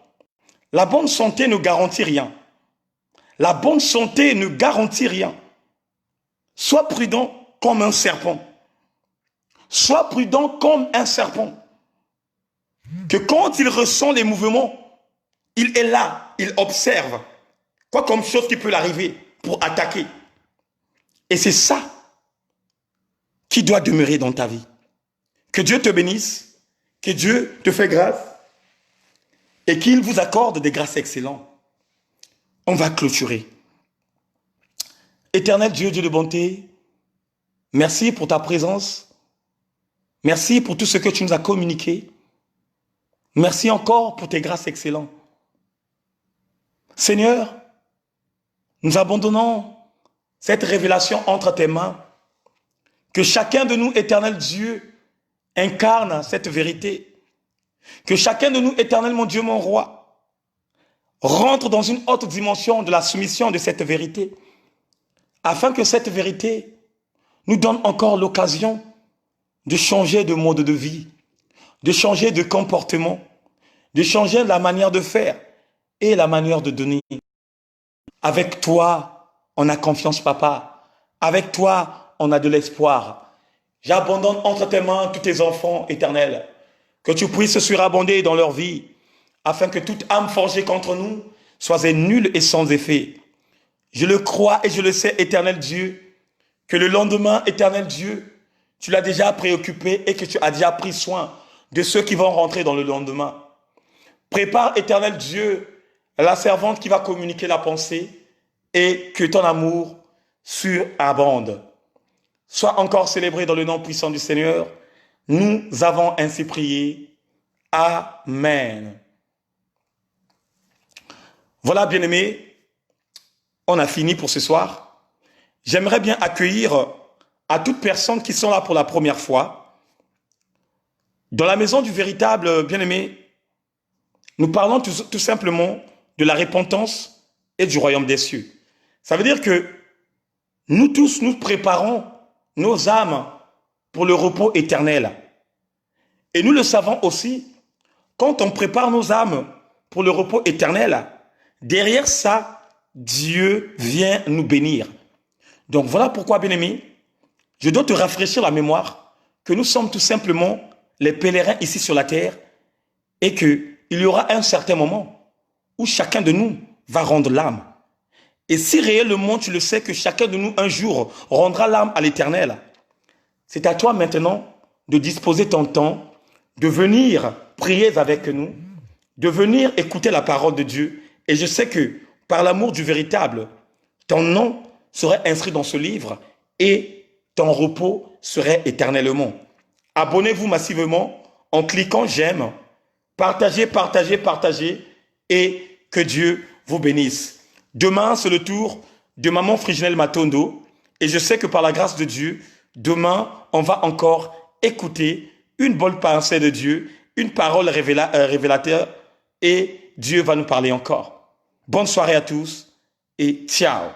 La bonne santé ne garantit rien. La bonne santé ne garantit rien. Sois prudent comme un serpent. Sois prudent comme un serpent. Que quand il ressent les mouvements, il est là, il observe. Quoi comme chose qui peut l'arriver pour attaquer. Et c'est ça qui doit demeurer dans ta vie. Que Dieu te bénisse, que Dieu te fait grâce et qu'il vous accorde des grâces excellentes. On va clôturer. Éternel Dieu, Dieu de bonté, merci pour ta présence. Merci pour tout ce que tu nous as communiqué. Merci encore pour tes grâces excellentes. Seigneur, nous abandonnons cette révélation entre tes mains. Que chacun de nous, éternel Dieu, incarne cette vérité. Que chacun de nous, éternel mon Dieu, mon roi, rentre dans une haute dimension de la soumission de cette vérité, afin que cette vérité nous donne encore l'occasion de changer de mode de vie, de changer de comportement, de changer la manière de faire et la manière de donner. Avec toi, on a confiance, papa. Avec toi, on a de l'espoir. J'abandonne entre tes mains tous tes enfants éternels, que tu puisses surabonder dans leur vie, afin que toute âme forgée contre nous soit nulle et sans effet. Je le crois et je le sais, éternel Dieu, que le lendemain, éternel Dieu, tu l'as déjà préoccupé et que tu as déjà pris soin de ceux qui vont rentrer dans le lendemain. Prépare, éternel Dieu, la servante qui va communiquer la pensée et que ton amour surabonde. Sois encore célébré dans le nom puissant du Seigneur. Nous avons ainsi prié. Amen. Voilà, bien-aimés, on a fini pour ce soir. J'aimerais bien accueillir à toutes personnes qui sont là pour la première fois. Dans la maison du véritable bien-aimé, nous parlons tout simplement de la repentance et du royaume des cieux. Ça veut dire que nous tous, nous préparons nos âmes pour le repos éternel. Et nous le savons aussi, quand on prépare nos âmes pour le repos éternel, derrière ça, Dieu vient nous bénir. Donc voilà pourquoi, bien-aimés, Je dois te rafraîchir la mémoire que nous sommes tout simplement les pèlerins ici sur la terre et qu'il y aura un certain moment où chacun de nous va rendre l'âme. Et si réellement tu le sais que chacun de nous un jour rendra l'âme à l'Éternel, c'est à toi maintenant de disposer ton temps, de venir prier avec nous, de venir écouter la parole de Dieu. Et je sais que par l'amour du véritable, ton nom serait inscrit dans ce livre et ton repos serait éternellement. Abonnez-vous massivement en cliquant j'aime, partagez, partagez, partagez et que Dieu vous bénisse. Demain, c'est le tour de Maman Friginelle Matondo et je sais que par la grâce de Dieu, demain, on va encore écouter une bonne pensée de Dieu, une parole révélateur et Dieu va nous parler encore. Bonne soirée à tous et ciao.